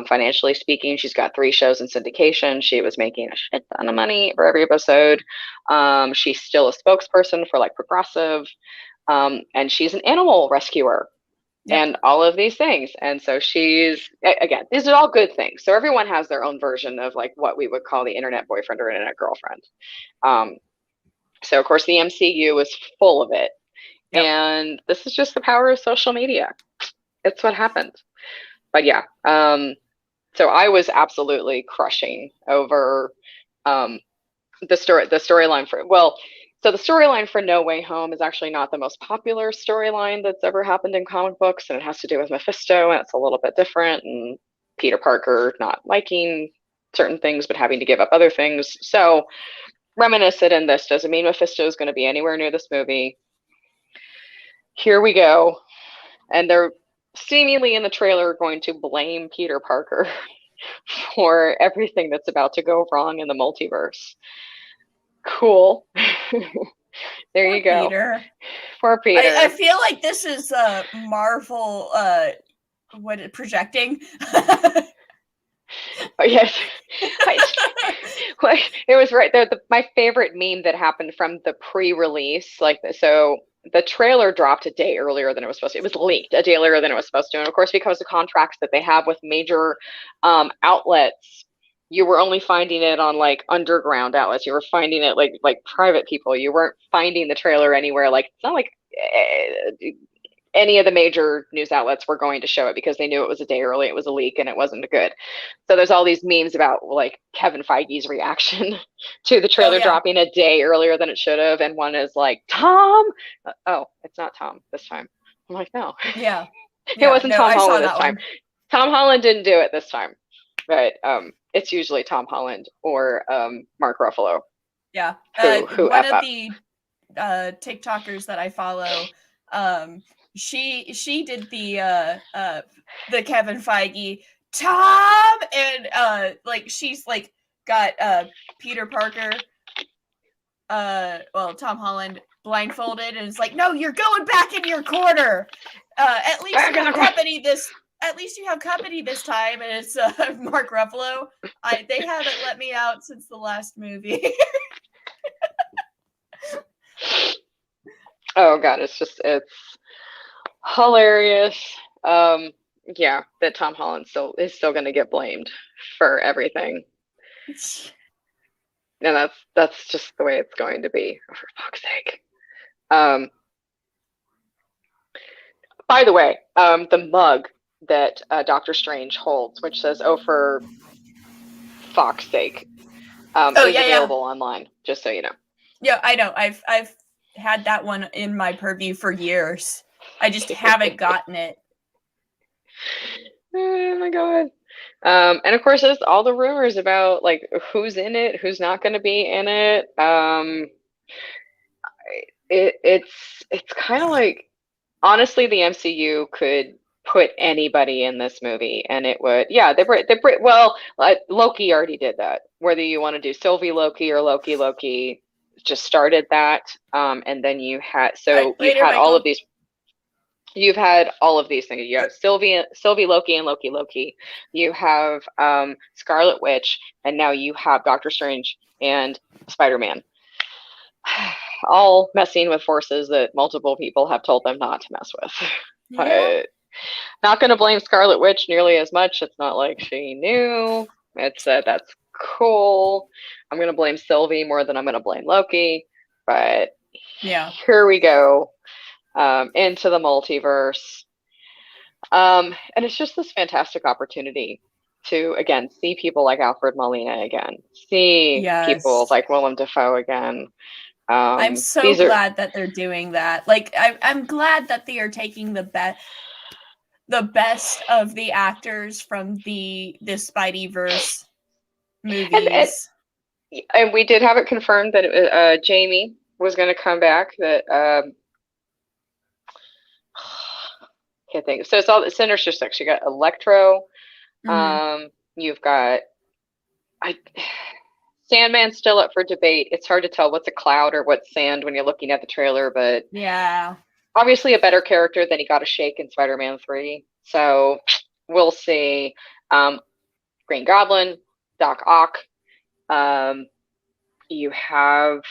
Financially speaking, she's got 3 shows in syndication. She was making a shit ton of money for every episode. She's still a spokesperson for like Progressive. And she's an animal rescuer and all of these things. And so she's, again, these are all good things. So everyone has their own version of like what we would call the internet boyfriend or internet girlfriend. So of course the MCU is full of it. And this is just the power of social media. It's what happened. But yeah, so I was absolutely crushing over the storyline for, so the storyline for No Way Home is actually not the most popular storyline that's ever happened in comic books, and it has to do with Mephisto, and it's a little bit different, and Peter Parker not liking certain things but having to give up other things. So reminiscent in this doesn't mean Mephisto is going to be anywhere near this movie. Here we go. And they're seemingly in the trailer going to blame Peter Parker for everything that's about to go wrong in the multiverse. Cool. There you go.
Peter.
Poor Peter.
I feel like this is Marvel projecting.
Oh, yes. It was right there. My favorite meme that happened from the pre-release, so the trailer dropped a day earlier than it was supposed to. It was leaked a day earlier than it was supposed to. And of course, because of contracts that they have with major outlets, you were only finding it on like underground outlets. You were finding it like private people. You weren't finding the trailer anywhere. Like it's not like any of the major news outlets were going to show it because they knew it was a day early, it was a leak, and it wasn't good. So there's all these memes about like Kevin Feige's reaction to the trailer dropping a day earlier than it should have, and one is like, Tom, oh, it's not Tom this time. I'm like, no,
Yeah,
it wasn't Tom Holland this time.
One.
Tom Holland didn't do it this time, but it's usually Tom Holland or Mark Ruffalo.
Yeah,
who
one of the TikTokers that I follow, she did the Kevin Feige Tom, and like she's like got Peter Parker, Tom Holland blindfolded, and it's like, no, you're going back in your corner. At least you have company this. At least you have company this time, and it's Mark Ruffalo. They haven't let me out since the last movie.
Oh god, it's hilarious. Yeah, that Tom Holland is still going to get blamed for everything, and that's just the way it's going to be. For fuck's sake. By the way, the mug that Doctor Strange holds, which says "Oh, for fuck's sake," is available online. Just so you know.
Yeah, I know. I've had that one in my purview for years. I just haven't gotten it.
Oh my god. And of course, there's all the rumors about like who's in it, who's not going to be in it. It's kind of like, honestly, the MCU could put anybody in this movie and it would, Loki already did that. Whether you want to do Sylvie Loki or Loki just started that. And then you had all of these. You've had all of these things. You have Sylvie Loki and Loki. You have Scarlet Witch, and now you have Doctor Strange and Spider-Man. All messing with forces that multiple people have told them not to mess with. Yeah. But not going to blame Scarlet Witch nearly as much. It's not like she knew. It's that's cool. I'm going to blame Sylvie more than I'm going to blame Loki. But
yeah,
here we go. Into the multiverse. And it's just this fantastic opportunity to, again, see people like Alfred Molina again. See people like Willem Dafoe again.
I'm so glad that they're doing that. Like, I'm glad that they are taking the best of the actors from the Spideyverse movies.
And we did have it confirmed that Jamie was going to come back. That can't think. So it's all the Sinister Six. You got Electro. Mm-hmm. You've got Sandman's still up for debate. It's hard to tell what's a cloud or what's sand when you're looking at the trailer, but
yeah,
obviously a better character than he got a shake in Spider-Man 3. So we'll see. Green Goblin, Doc Ock. You have,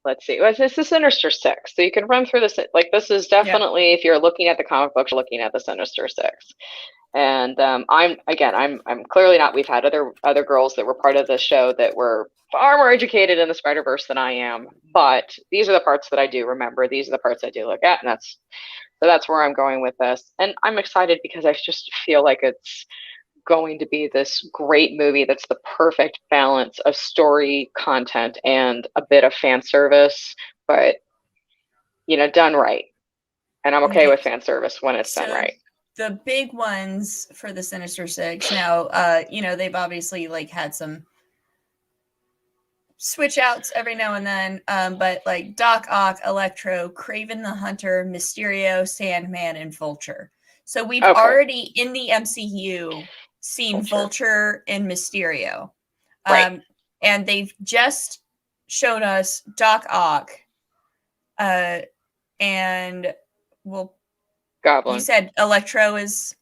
let's see, it's the Sinister Six. So you can run through this. Like, this is definitely, if you're looking at the comic books, you're looking at the Sinister Six. And I'm clearly not. We've had other girls that were part of the show that were far more educated in the Spider-Verse than I am. But these are the parts that I do remember. These are the parts I do look at, and that's where I'm going with this. And I'm excited because I just feel like it's going to be this great movie that's the perfect balance of story, content, and a bit of fan service, but done right. And I'm okay with fan service when it's done right.
The big ones for the Sinister Six now, they've obviously like had some switch outs every now and then, but like Doc Ock, Electro, Kraven the Hunter, Mysterio, Sandman, and Vulture. So we've already in the MCU seen Vulture and Mysterio,
right.
And they've just shown us Doc Ock, and
Goblin.
You said Electro is.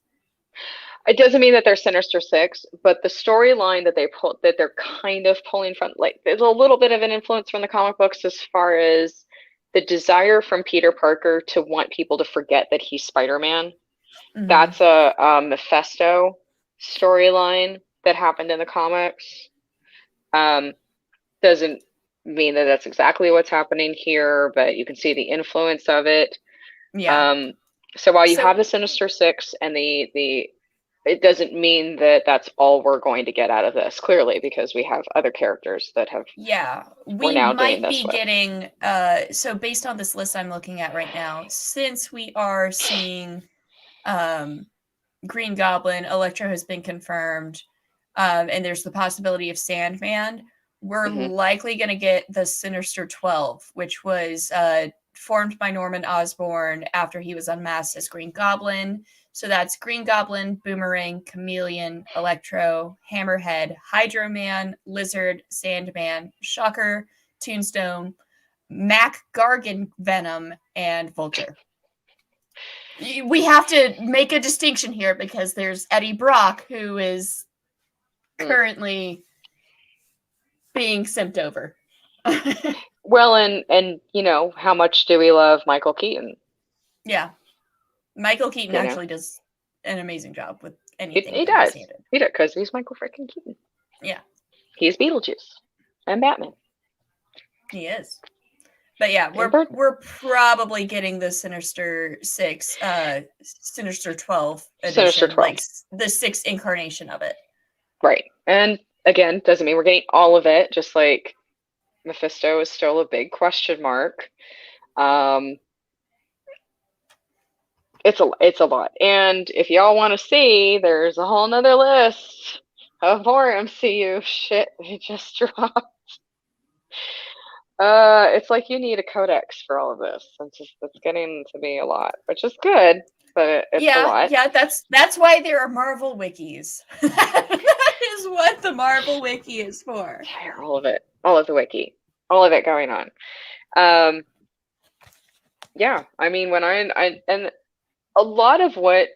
It doesn't mean that they're Sinister Six, but the storyline that they're kind of pulling from, like, there's a little bit of an influence from the comic books as far as the desire from Peter Parker to want people to forget that he's Spider-Man. Mm-hmm. That's a Mephisto storyline that happened in the comics. Doesn't mean that that's exactly what's happening here, but you can see the influence of it.
Yeah.
So while you have the Sinister Six and the it doesn't mean that that's all we're going to get out of this, clearly, because we have other characters that have.
Yeah,
we're
we
now doing
might
this
be
with.
getting so based on this list I'm looking at right now, since we are seeing Green Goblin, Electro has been confirmed, and there's the possibility of Sandman, we're likely going to get the Sinister 12, which was formed by Norman Osborn after he was unmasked as Green Goblin. So that's Green Goblin, Boomerang, Chameleon, Electro, Hammerhead, Hydro Man, Lizard, Sandman, Shocker, Tombstone, Mac Gargan Venom, and Vulture. We have to make a distinction here because there's Eddie Brock, who is currently being simped over.
Well, and you know, how much do we love Michael Keaton?
Yeah. Michael Keaton actually does an amazing job with anything.
He does. He does, because he's Michael freaking Keaton.
Yeah.
He's Beetlejuice and Batman.
He is. But yeah, we're probably getting the Sinister 6, Sinister 12 edition,
Sinister 12.
like the 6th incarnation of it.
Right. And again, doesn't mean we're getting all of it, just like Mephisto is still a big question mark. It's a lot. And if y'all want to see, there's a whole nother list of more MCU shit they just dropped. It's like you need a codex for all of this. It's getting to be a lot, which is good, but it's a lot.
Yeah, that's why there are Marvel wikis. That is what the Marvel wiki is for.
Yeah, all of it. All of the wiki. All of it going on. Yeah, I mean, when I and a lot of what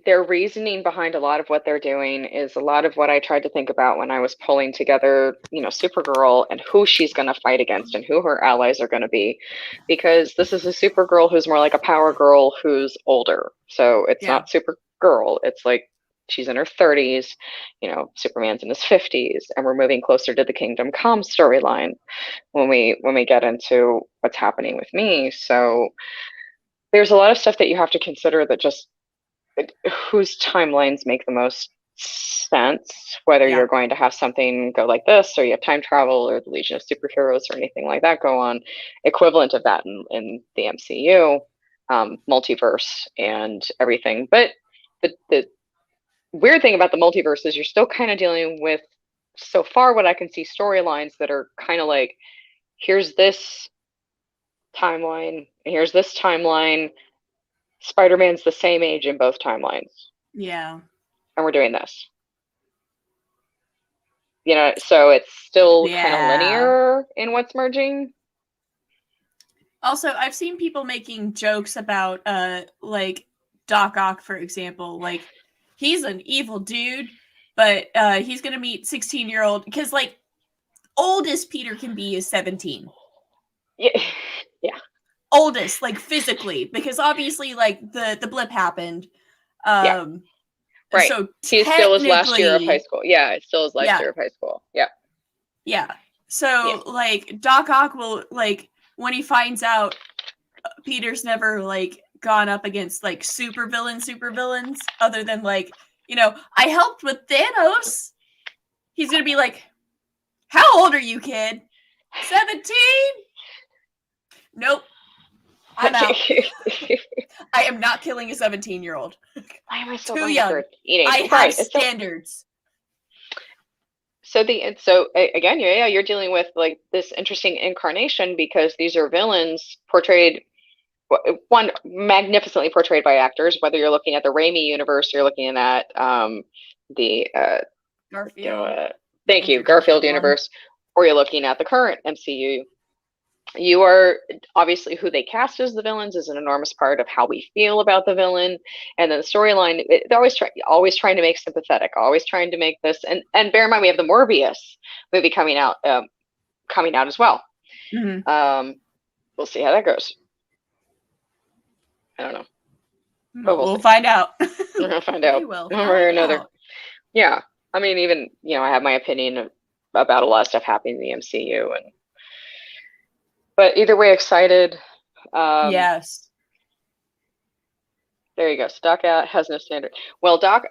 their reasoning behind a lot of what they're doing is a lot of what I tried to think about when I was pulling together, you know, Supergirl and who she's going to fight against and who her allies are going to be, because this is a Supergirl who's more like a Power Girl who's older. So it's not Supergirl. It's like she's in her 30s, you know, Superman's in his 50s, and we're moving closer to the Kingdom Come storyline when we get into what's happening with me. So there's a lot of stuff that you have to consider that just whose timelines make the most sense, whether you're going to have something go like this, or you have time travel, or the Legion of Superheroes, or anything like that go on, equivalent of that in the MCU, multiverse and everything. But the weird thing about the multiverse is you're still kind of dealing with, so far what I can see, storylines that are kind of like, here's this timeline, and here's this timeline. Spider-Man's the same age in both timelines.
Yeah.
And we're doing this. You know, so it's still kind of linear in what's merging.
Also, I've seen people making jokes about like Doc Ock, for example. Like, he's an evil dude, but he's gonna meet 16-year-old, because like oldest Peter can be is 17.
Yeah.
Oldest, like physically, because obviously like the blip happened. Right. So
he's still his last year of high school. Yeah, it's still his last year of high school. Yeah.
Yeah. So like Doc Ock will, like, when he finds out Peter's never like gone up against like supervillains other than like, you know, I helped with Thanos. He's gonna be like, how old are you, kid? 17? Nope. I'm out. I am not killing a 17-year-old.
Why am I so
too young?
I
have standards.
So again, you're dealing with like this interesting incarnation, because these are villains portrayed, one, magnificently portrayed by actors, whether you're looking at the Raimi universe or you're looking at the
Garfield.
Thank you, Garfield universe, or you're looking at the current MCU. You are obviously, who they cast as the villains is an enormous part of how we feel about the villain, and then the storyline. They're always trying to make sympathetic, always trying to make this. And bear in mind, we have the Morbius movie coming out as well.
Mm-hmm.
We'll see how that goes. I don't know.
We'll find out.
We're gonna find out one way or another. Yeah. I mean, even, I have my opinion about a lot of stuff happening in the MCU, but either way, excited.
Yes.
There you go. So Doc has no standard. Well, Doc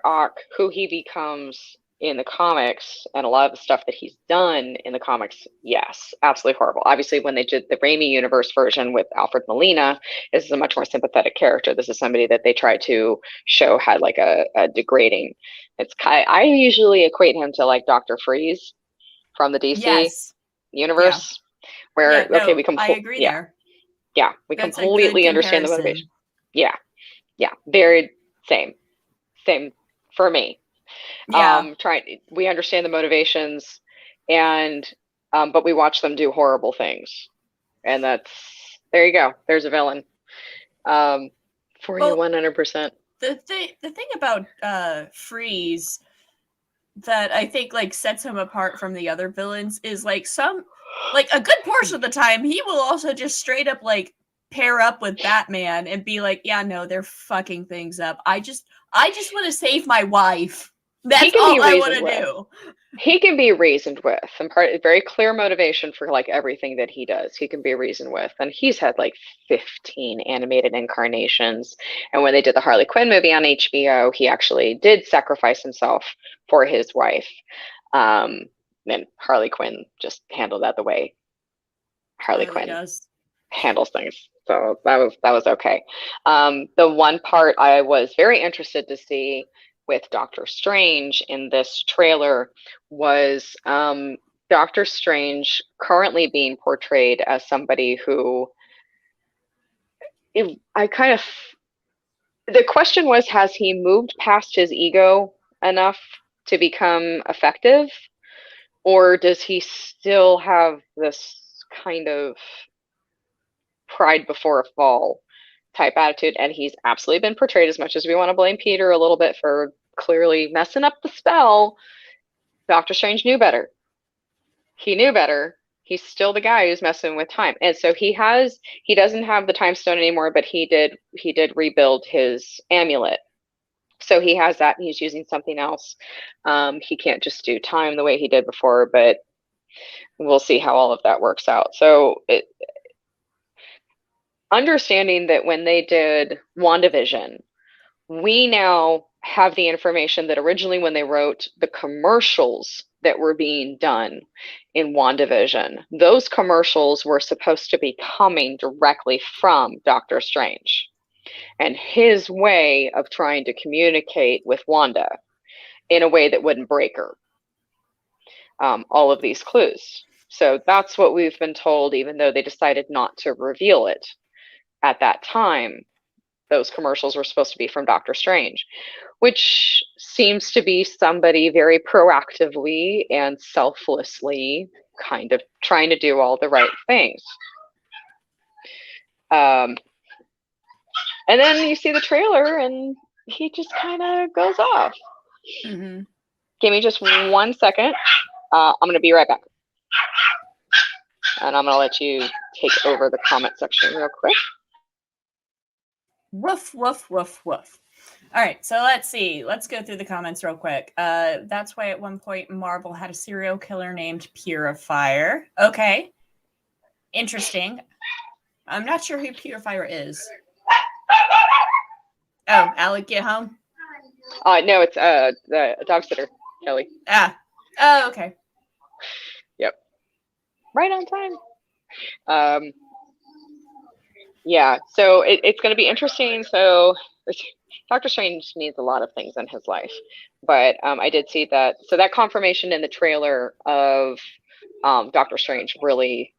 Ock, who he becomes in the comics, and a lot of the stuff that he's done in the comics, yes, absolutely horrible. Obviously, when they did the Raimi universe version with Alfred Molina, this is a much more sympathetic character. This is somebody that they try to show had like a degrading. I usually equate him to like Dr. Freeze from the DC
Yes.
universe,
Yeah.
where okay,
No, I agree there.
we
That's a good
completely understand the motivation.
comparison.
Yeah, very same for me.
Yeah.
We understand the motivations, and but we watch them do horrible things, and there you go. There's a villain for you 100%.
The thing about Freeze that I think like sets him apart from the other villains is like a good portion of the time he will also just straight up like pair up with Batman and be like, yeah, no, they're fucking things up. I just want to save my wife. That's all I want to do.
He can be reasoned with, and very clear motivation for like everything that he does. He can be reasoned with, and he's had like 15 animated incarnations. And when they did the Harley Quinn movie on HBO, he actually did sacrifice himself for his wife. And Harley Quinn just handled that the way Harley Quinn handles things. So that was okay. The one part I was very interested to see with Doctor Strange in this trailer was Doctor Strange currently being portrayed as somebody who the question was, has he moved past his ego enough to become effective, or does he still have this kind of pride before a fall type attitude? And he's absolutely been portrayed, as much as we want to blame Peter a little bit for clearly messing up the spell, Doctor Strange knew better. He knew better. He's still the guy who's messing with time. And so he doesn't have the time stone anymore, but he did rebuild his amulet. So he has that, and he's using something else. He can't just do time the way he did before, but we'll see how all of that works out. So understanding that when they did WandaVision, we now have the information that originally when they wrote the commercials that were being done in WandaVision, those commercials were supposed to be coming directly from Doctor Strange and his way of trying to communicate with Wanda in a way that wouldn't break her. All of these clues. So that's what we've been told, even though they decided not to reveal it at that time. Those commercials were supposed to be from Doctor Strange, which seems to be somebody very proactively and selflessly kind of trying to do all the right things. And then you see the trailer and he just kind of goes off.
Mm-hmm.
Give me just 1 second. I'm going to be right back. And I'm going to let you take over the comment section real quick.
Woof, woof, woof, woof. All right, so let's see. Let's go through the comments real quick. That's why at one point Marvel had a serial killer named Purifier. Okay. Interesting. I'm not sure who Purifier is. Oh, Alec, get home?
No, it's the dog sitter, Kelly.
Oh, okay.
Yep. Right on time. Yeah, so it's going to be interesting. So Doctor Strange needs a lot of things in his life, but I did see that. So that confirmation in the trailer of Doctor Strange really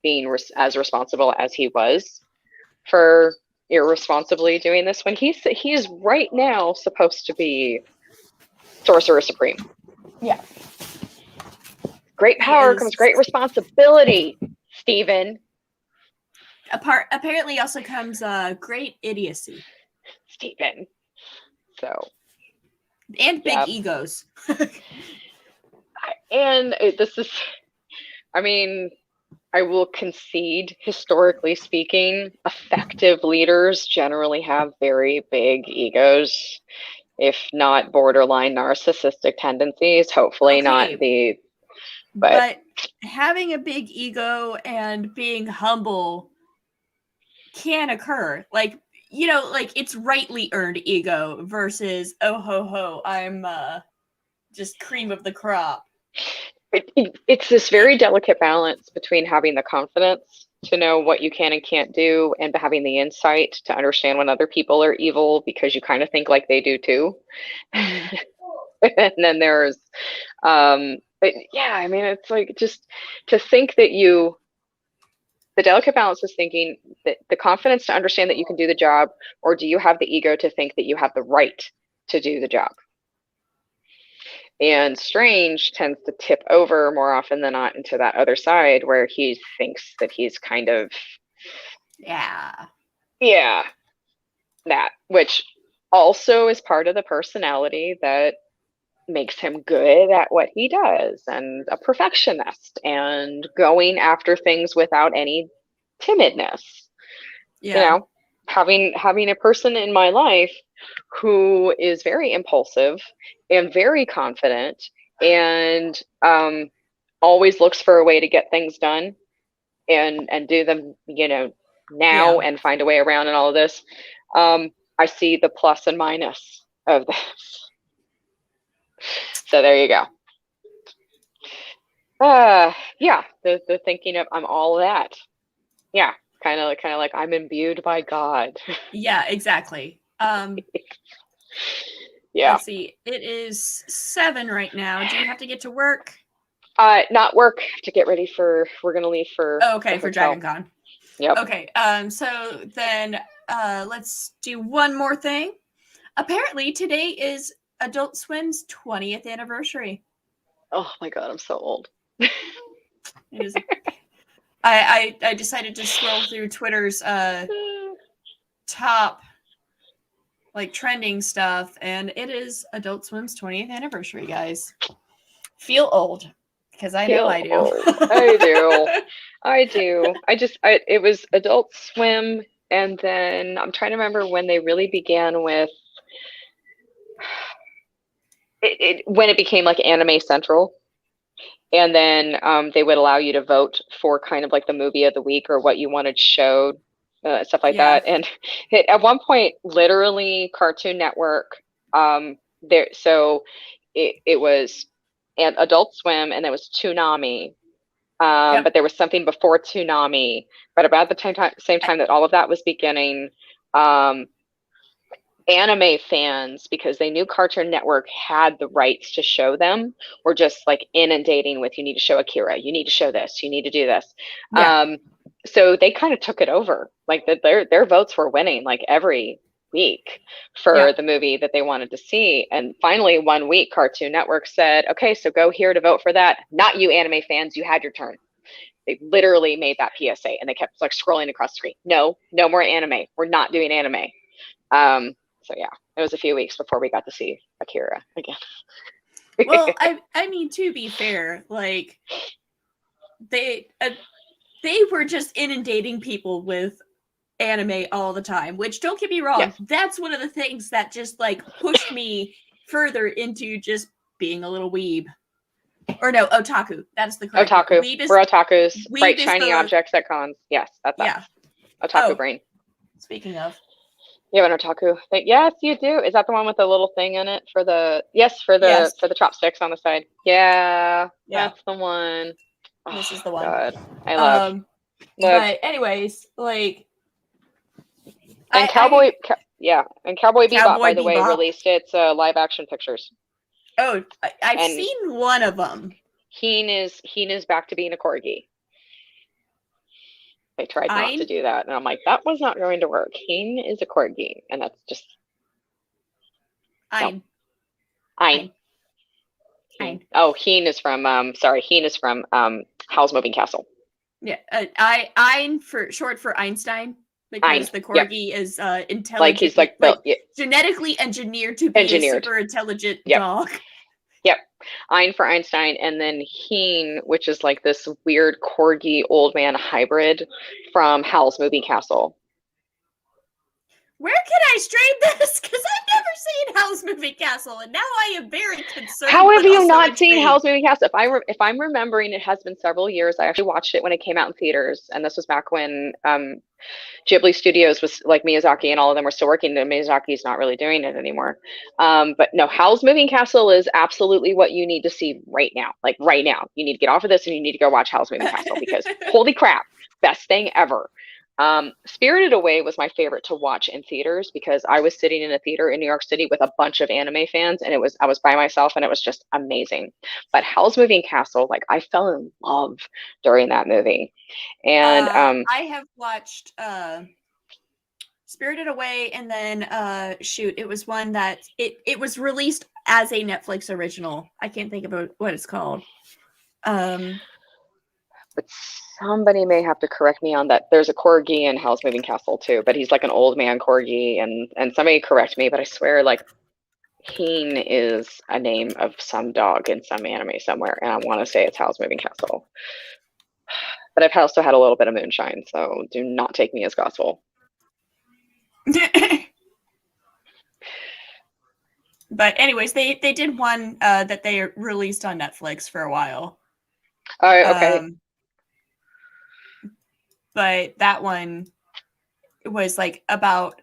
being as responsible as he was for irresponsibly doing this, when he is right now supposed to be Sorcerer Supreme.
Yeah.
Great power comes great responsibility, Stephen.
Apparently also comes great idiocy.
Stephen. So.
And big egos.
And this is, I mean, I will concede, historically speaking, effective leaders generally have very big egos. if not borderline narcissistic tendencies. Hopefully not the,
but having a big ego and being humble can occur. Like, you know, like it's rightly earned ego versus, oh ho ho, I'm just cream of the crop.
It's this very delicate balance between having the confidence to know what you can and can't do, and having the insight to understand when other people are evil because you kind of think like they do too. Mm-hmm. And then there's, but yeah, I mean, it's like just to think that the delicate balance is thinking that the confidence to understand that you can do the job, or do you have the ego to think that you have the right to do the job? And Strange tends to tip over more often than not into that other side where he thinks that he's kind of, that, which also is part of the personality that makes him good at what he does, and a perfectionist and going after things without any timidness. You know, having a person in my life who is very impulsive and very confident and always looks for a way to get things done and do them, you know, now and find a way around and all of this. I see the plus and minus of this. So there you go. Yeah, the thinking of I'm all that. Yeah, kind of like I'm imbued by God.
Yeah, exactly.
Yeah.
Let's see. It is 7 right now. Do you have to get to work?
Not work, to get ready for, we're gonna leave for
for Dragon Con.
Yep.
Okay, so then let's do one more thing. Apparently today is Adult Swim's 20th anniversary.
Oh my god, I'm so old.
It is. I decided to scroll through Twitter's top like trending stuff, and it is Adult Swim's 20th anniversary, guys. Feel old, because I know I do.
I do. It was Adult Swim, and then I'm trying to remember when they really began with when it became like Anime Central. And then they would allow you to vote for kind of like the movie of the week or what you wanted showed, stuff like that. And at one point, literally Cartoon Network, so it was an Adult Swim, and there was Toonami. But there was something before Toonami. But about the same time that all of that was beginning, anime fans, because they knew Cartoon Network had the rights to show them, were just like inundating with, you need to show Akira, you need to show this, you need to do this. So they kind of took it over. Like their votes were winning like every week for the movie that they wanted to see. And finally one week Cartoon Network said, okay, so go here to vote for that. Not you anime fans, you had your turn. They literally made that PSA, and they kept like scrolling across the screen. No more anime. We're not doing anime. So yeah, it was a few weeks before we got to see Akira again.
Well, I mean, to be fair, like they were just inundating people with anime all the time, which, don't get me wrong, that's one of the things that just like pushed me further into just being a little weeb. Or no, otaku. That's the correct
otaku. We're otakus. Bright shiny objects at cons. Yes, that's us. Otaku brain. Speaking of. You have an otaku thing? Yes, you do. Is that the one with the little thing in it for the for the chopsticks on the side? Yeah, that's the one.
This is the one.
God, I love.
But anyways, like,
and Cowboy Bebop, by the way, released its live action pictures.
Oh, I've seen one of them.
Heen is back to being a corgi. They tried not to do that, and I'm like, that was not going to work. Heen is a corgi, and that's just Ein. Oh, Heen is from Heen is from Howl's Moving Castle.
Yeah, Ein for short for Einstein, because the corgi is intelligent, like he's like genetically engineered to be a super intelligent dog.
Yep. Ein for Einstein, and then Heen, which is like this weird corgi old man hybrid from Howl's Moving Castle.
Where can I stream this? Because I've never seen Howl's Moving Castle, and now I am very concerned.
How have
but
you
also
not seen
intrigued.
Howl's Moving Castle? If I'm remembering, it has been several years. I actually watched it when it came out in theaters, and this was back when Ghibli Studios was like Miyazaki and all of them were still working. And Miyazaki's not really doing it anymore. But no, Howl's Moving Castle is absolutely what you need to see right now. Like right now, you need to get off of this and you need to go watch Howl's Moving Castle because holy crap, best thing ever. Spirited Away was my favorite to watch in theaters because I was sitting in a theater in New York City with a bunch of anime fans, and I was by myself, and it was just amazing. But Howl's Moving Castle, like I fell in love during that movie, and
I have watched Spirited Away, and then it was one that it was released as a Netflix original. I can't think of what it's called.
But somebody may have to correct me on that. There's a corgi in Howl's Moving Castle too, but he's like an old man corgi, and somebody correct me, but I swear like Heen is a name of some dog in some anime somewhere, and I want to say it's Howl's Moving Castle. But I've also had a little bit of moonshine, so do not take me as gospel.
But anyways, they did one that they released on Netflix for a while.
Oh, okay.
But that one was like about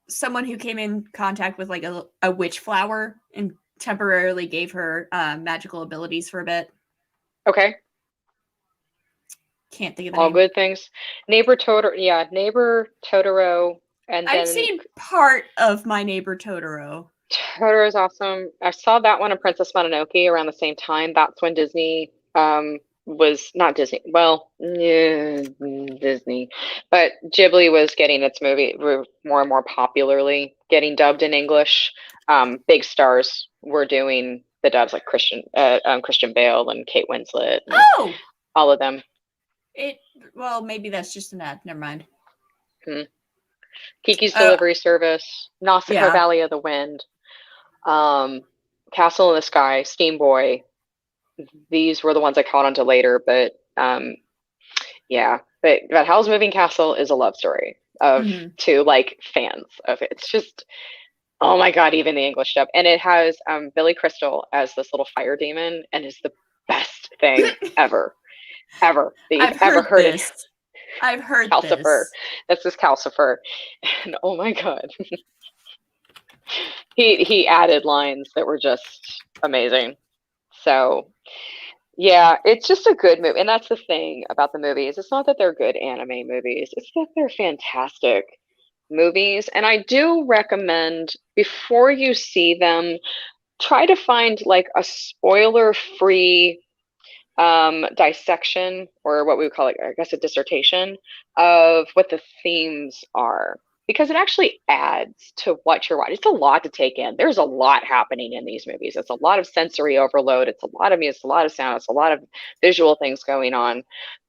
someone who came in contact with like a witch flower and temporarily gave her magical abilities for a bit.
Okay.
Can't think of
all good things. Neighbor Totoro, yeah, Neighbor Totoro, and
I've
then
seen part of My Neighbor Totoro.
Totoro's awesome. I saw that one and Princess Mononoke around the same time. That's when Disney was not Disney. Well, yeah, Disney, but Ghibli was getting its movie more and more popularly getting dubbed in English. Big stars were doing the dubs like Christian Bale and Kate Winslet. And all of them.
Well, maybe that's just an ad. Never mind.
Kiki's Delivery Service, Nausicaa Valley of the Wind, Castle in the Sky, Steam Boy. These were the ones I caught on to later, but yeah. But Howl's Moving Castle is a love story of to like fans of it. It's just, oh my God, even the English dub. And it has Billy Crystal as this little fire demon and is the best thing ever that you've ever heard of.
I've heard
Calcifer.
this.
That's this Calcifer. And oh my God. he added lines that were just amazing. So yeah, it's just a good movie. And that's the thing about the movies. It's not that they're good anime movies. It's that they're fantastic movies. And I do recommend before you see them, try to find like a spoiler-free dissection, or what we would call it, I guess, a dissertation of what the themes are, because it actually adds to what you're watching. It's a lot to take in. There's a lot happening in these movies. It's a lot of sensory overload. It's a lot of music, it's a lot of sound, it's a lot of visual things going on.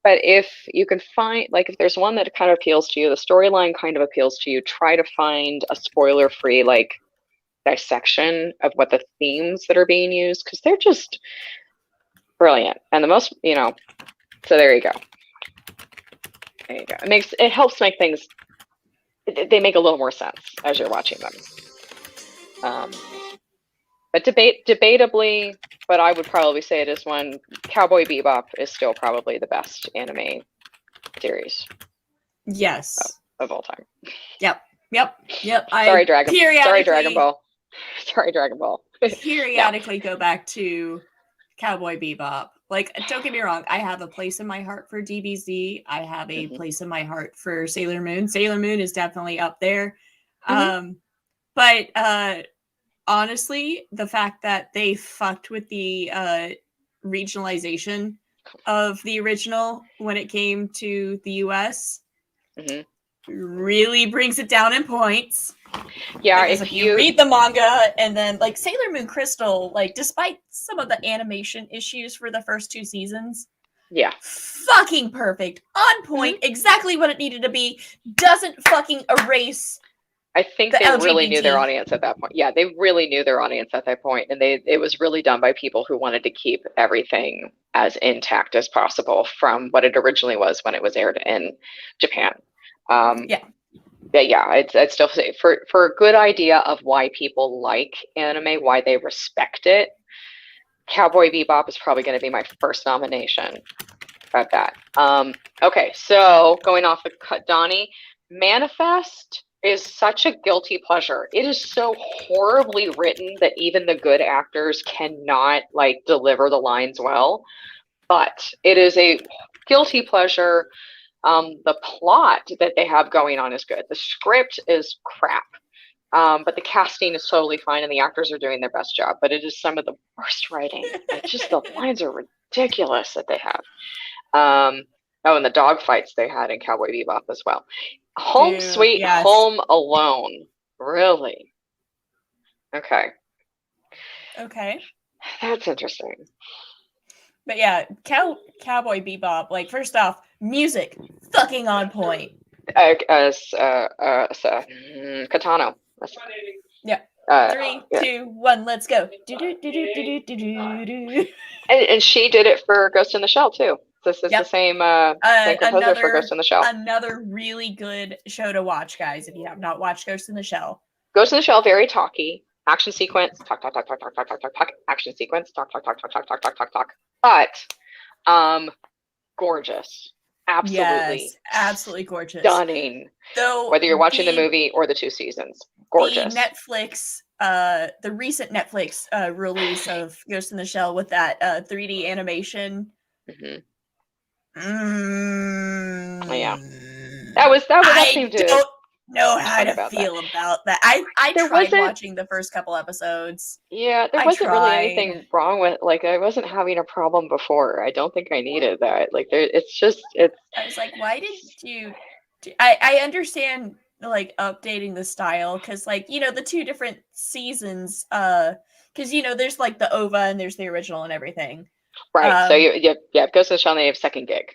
But if you can find, like, if there's one that kind of appeals to you, the storyline kind of appeals to you, try to find a spoiler-free, like, dissection of what the themes that are being used, because they're just brilliant. And the most, so there you go. There you go. It helps make things, they make a little more sense as you're watching them. But debatably, but I would probably say it is one, Cowboy Bebop is still probably the best anime series.
Yes.
Of all time.
Yep.
Sorry, Dragon Ball. Sorry, Dragon Ball.
Periodically go back to Cowboy Bebop. Like, don't get me wrong, I have a place in my heart for DBZ. I have a place in my heart for Sailor Moon. Sailor Moon is definitely up there. But honestly, the fact that they fucked with the regionalization of the original when it came to the US really brings it down in points.
Yeah,
because if you read the manga and then like Sailor Moon Crysstal, like despite some of the animation issues for the first 2 seasons, fucking perfect, on point, exactly what it needed to be, doesn't fucking erase.
I think they really knew their audience at that point. Yeah, they really knew their audience at that point, and it was really done by people who wanted to keep everything as intact as possible from what it originally was when it was aired in Japan. yeah, I'd still say for a good idea of why people like anime, why they respect it, Cowboy Bebop is probably going to be my first nomination at that. Okay, so going off the cut, Donnie, Manifest is such a guilty pleasure. It is so horribly written that even the good actors cannot like deliver the lines well, but it is a guilty pleasure. The plot that they have going on is good. The script is crap. But the casting is totally fine and the actors are doing their best job. But it is some of the worst writing. Like just the lines are ridiculous that they have. Oh, and the dog fights they had in Cowboy Bebop as well. Home
Dude,
Sweet
yes.
Home Alone. Really? Okay.
Okay.
That's interesting.
But yeah, Cowboy Bebop, like, first off, music, fucking on point.
Katano.
Yeah. 3, 2, 1, let's go.
And she did it for Ghost in the Shell too. This is the same composer for Ghost in the Shell.
Another really good show to watch, guys, if you have not watched Ghost in the Shell.
Ghost in the Shell, very talky. Action sequence, talk, talk, talk, talk, talk, talk, talk, talk, talk. Action sequence, talk, talk, talk, talk, talk, talk, talk, talk, talk. But gorgeous. Absolutely.
Yes, absolutely gorgeous.
Stunning.
Though
whether you're watching the movie or the 2 seasons. Gorgeous.
The Netflix, the recent Netflix release of Ghost in the Shell with that 3D animation.
Yeah. That seemed to.
I don't know how to feel about that. I tried watching the first couple episodes.
Yeah, there wasn't really anything wrong with, like, I wasn't having a problem before. I don't think I needed that. Like, it's.
I was like, why did you? I understand, like, updating the style because, like, you know, the 2 different seasons. Because, you know, there's like the OVA and there's the original and everything.
Right. So Ghost in the Shell, they have second gig.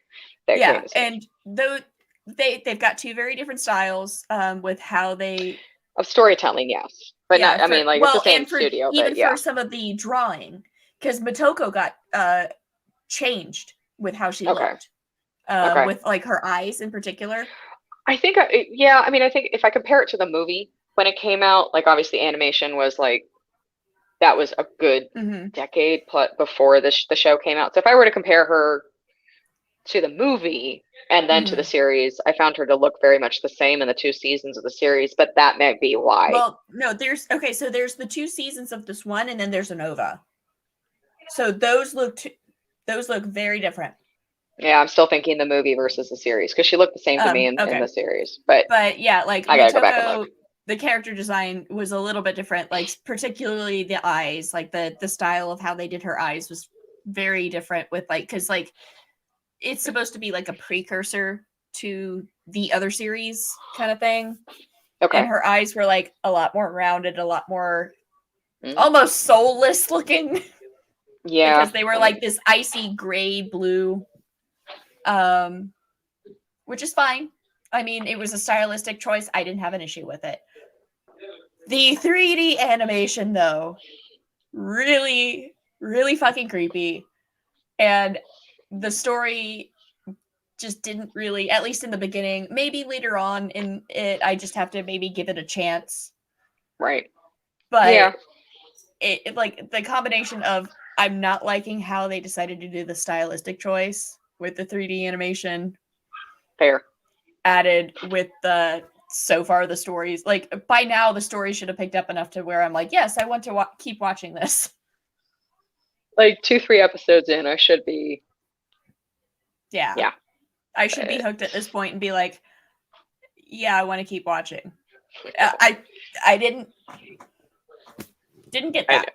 Yeah, and though they've got 2 very different styles with how they
of storytelling, yes, but not. I mean, like, it's the same studio,
even
but yeah.
for some of the drawing, because Motoko got changed with how she looked, with like her eyes in particular.
I think, I mean, I think if I compare it to the movie when it came out, like, obviously animation was like, that was a good decade before the show came out. So if I were to compare her to the movie and then to the series, I found her to look very much the same in the 2 seasons of the series, but that might be why.
Well, no, there's the 2 seasons of this one, and then there's an OVA. So those look very different.
Yeah, I'm still thinking the movie versus the series because she looked the same to me in the series. But
yeah, like,
I gotta go back and look.
The character design was a little bit different, like particularly the eyes, like the style of how they did her eyes was very different with, like, because, like, it's supposed to be like a precursor to the other series kind of thing. Okay. And her eyes were like a lot more rounded, a lot more almost soulless looking.
Yeah.
Because they were like this icy gray blue. Which is fine. I mean, it was a stylistic choice. I didn't have an issue with it. The 3D animation, though, really, really fucking creepy. And the story just didn't really, at least in the beginning, maybe later on in it, I just have to maybe give it a chance.
Right.
But yeah, it like the combination of I'm not liking how they decided to do the stylistic choice with the 3D animation.
Fair.
Added with so far the stories, like, by now the story should have picked up enough to where I'm like, yes, I want to keep watching this.
Like 2-3 episodes in, I should be.
Yeah. I should be hooked at this point and be like, yeah, I want to keep watching. I didn't get that.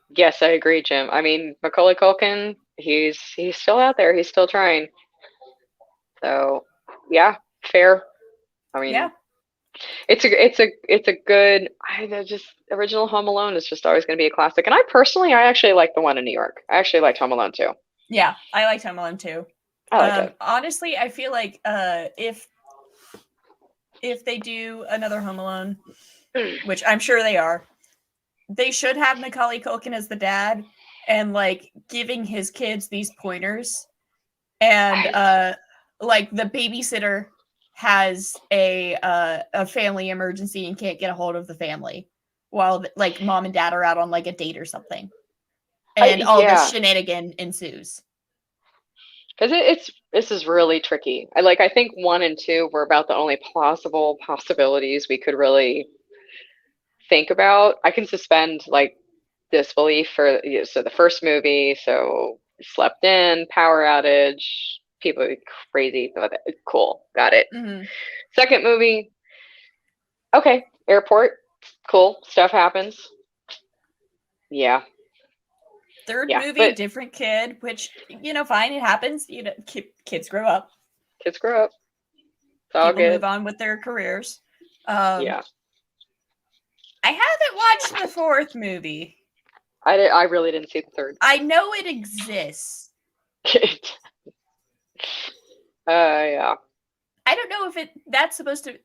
Yes, I agree, Jim. I mean, Macaulay Culkin, he's still out there. He's still trying. So, yeah, fair. I mean, yeah. It's a good. Just original Home Alone is just always going to be a classic. And I actually like the one in New York. I actually liked Home Alone too.
Yeah, I liked Home Alone too.
I like it.
Honestly, I feel like if they do another Home Alone, which I'm sure they are, they should have Macaulay Culkin as the dad and, like, giving his kids these pointers, and like the babysitter has a family emergency and can't get a hold of the family while like mom and dad are out on like a date or something, and all this shenanigan ensues.
Because this is really tricky. I think 1 and 2 were about the only plausible possibilities we could really think about. I can suspend like disbelief for so the first movie, so slept in, power outage, people are crazy. Cool, got it.
Mm-hmm.
Second movie, okay, airport, cool, stuff happens. Yeah.
Third movie, different kid, which, you know, fine, it happens. You know, kids grow up.
Kids grow up. It's all
People
good.
move on with their careers.
Yeah.
I haven't watched the fourth movie.
I really didn't see the third.
I know it exists.
Yeah.
I don't know if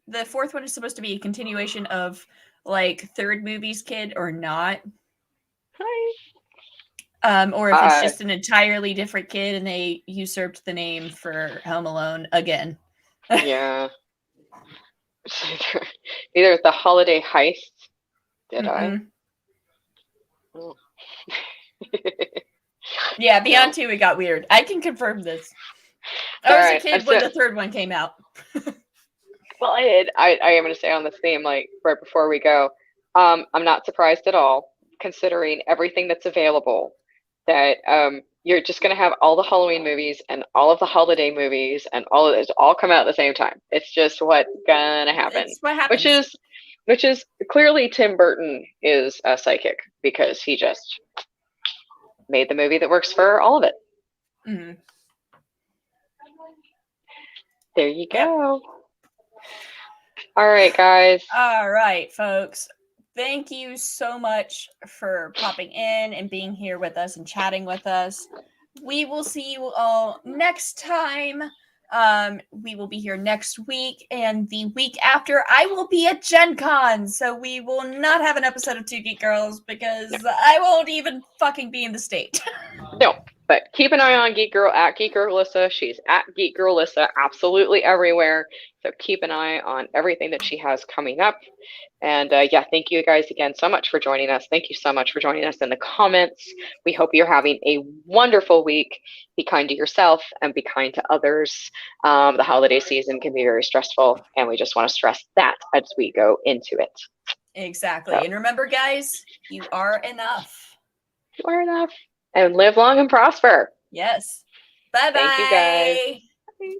the fourth one is supposed to be a continuation of like third movie's kid or not. Or if it's just an entirely different kid and they usurped the name for Home Alone again.
Yeah. Either the Holiday Heist. Did I? Oh.
Yeah, beyond 2, it got weird. I can confirm this. I was a kid when the third one came out.
Well, I am going to say on this theme, like right before we go, I'm not surprised at all, considering everything that's available, that you're just going to have all the Halloween movies and all of the holiday movies and all of those all come out at the same time. It's just what's going to happen.
It's what happens.
Which is clearly Tim Burton is a psychic because he just made the movie that works for all of it.
Mm-hmm.
There you go. Yep. All right, guys.
All right, folks. Thank you so much for popping in and being here with us and chatting with us. We will see you all next time. We will be here next week, and the week after, I will be at Gen Con, so we will not have an episode of Two Geek Girls because I won't even fucking be in the state.
No, but keep an eye on Geek Girl at Geek Girl Lyssa. She's at Geek Girl Lyssa absolutely everywhere. So keep an eye on everything that she has coming up. And yeah, thank you guys again so much for joining us. Thank you so much for joining us in the comments. We hope you're having a wonderful week. Be kind to yourself and be kind to others. The holiday season can be very stressful, and we just want to stress that as we go into it.
Exactly. So, and remember, guys, you are enough.
You are enough. And live long and prosper.
Yes. Bye-bye.
Thank you, guys. Bye.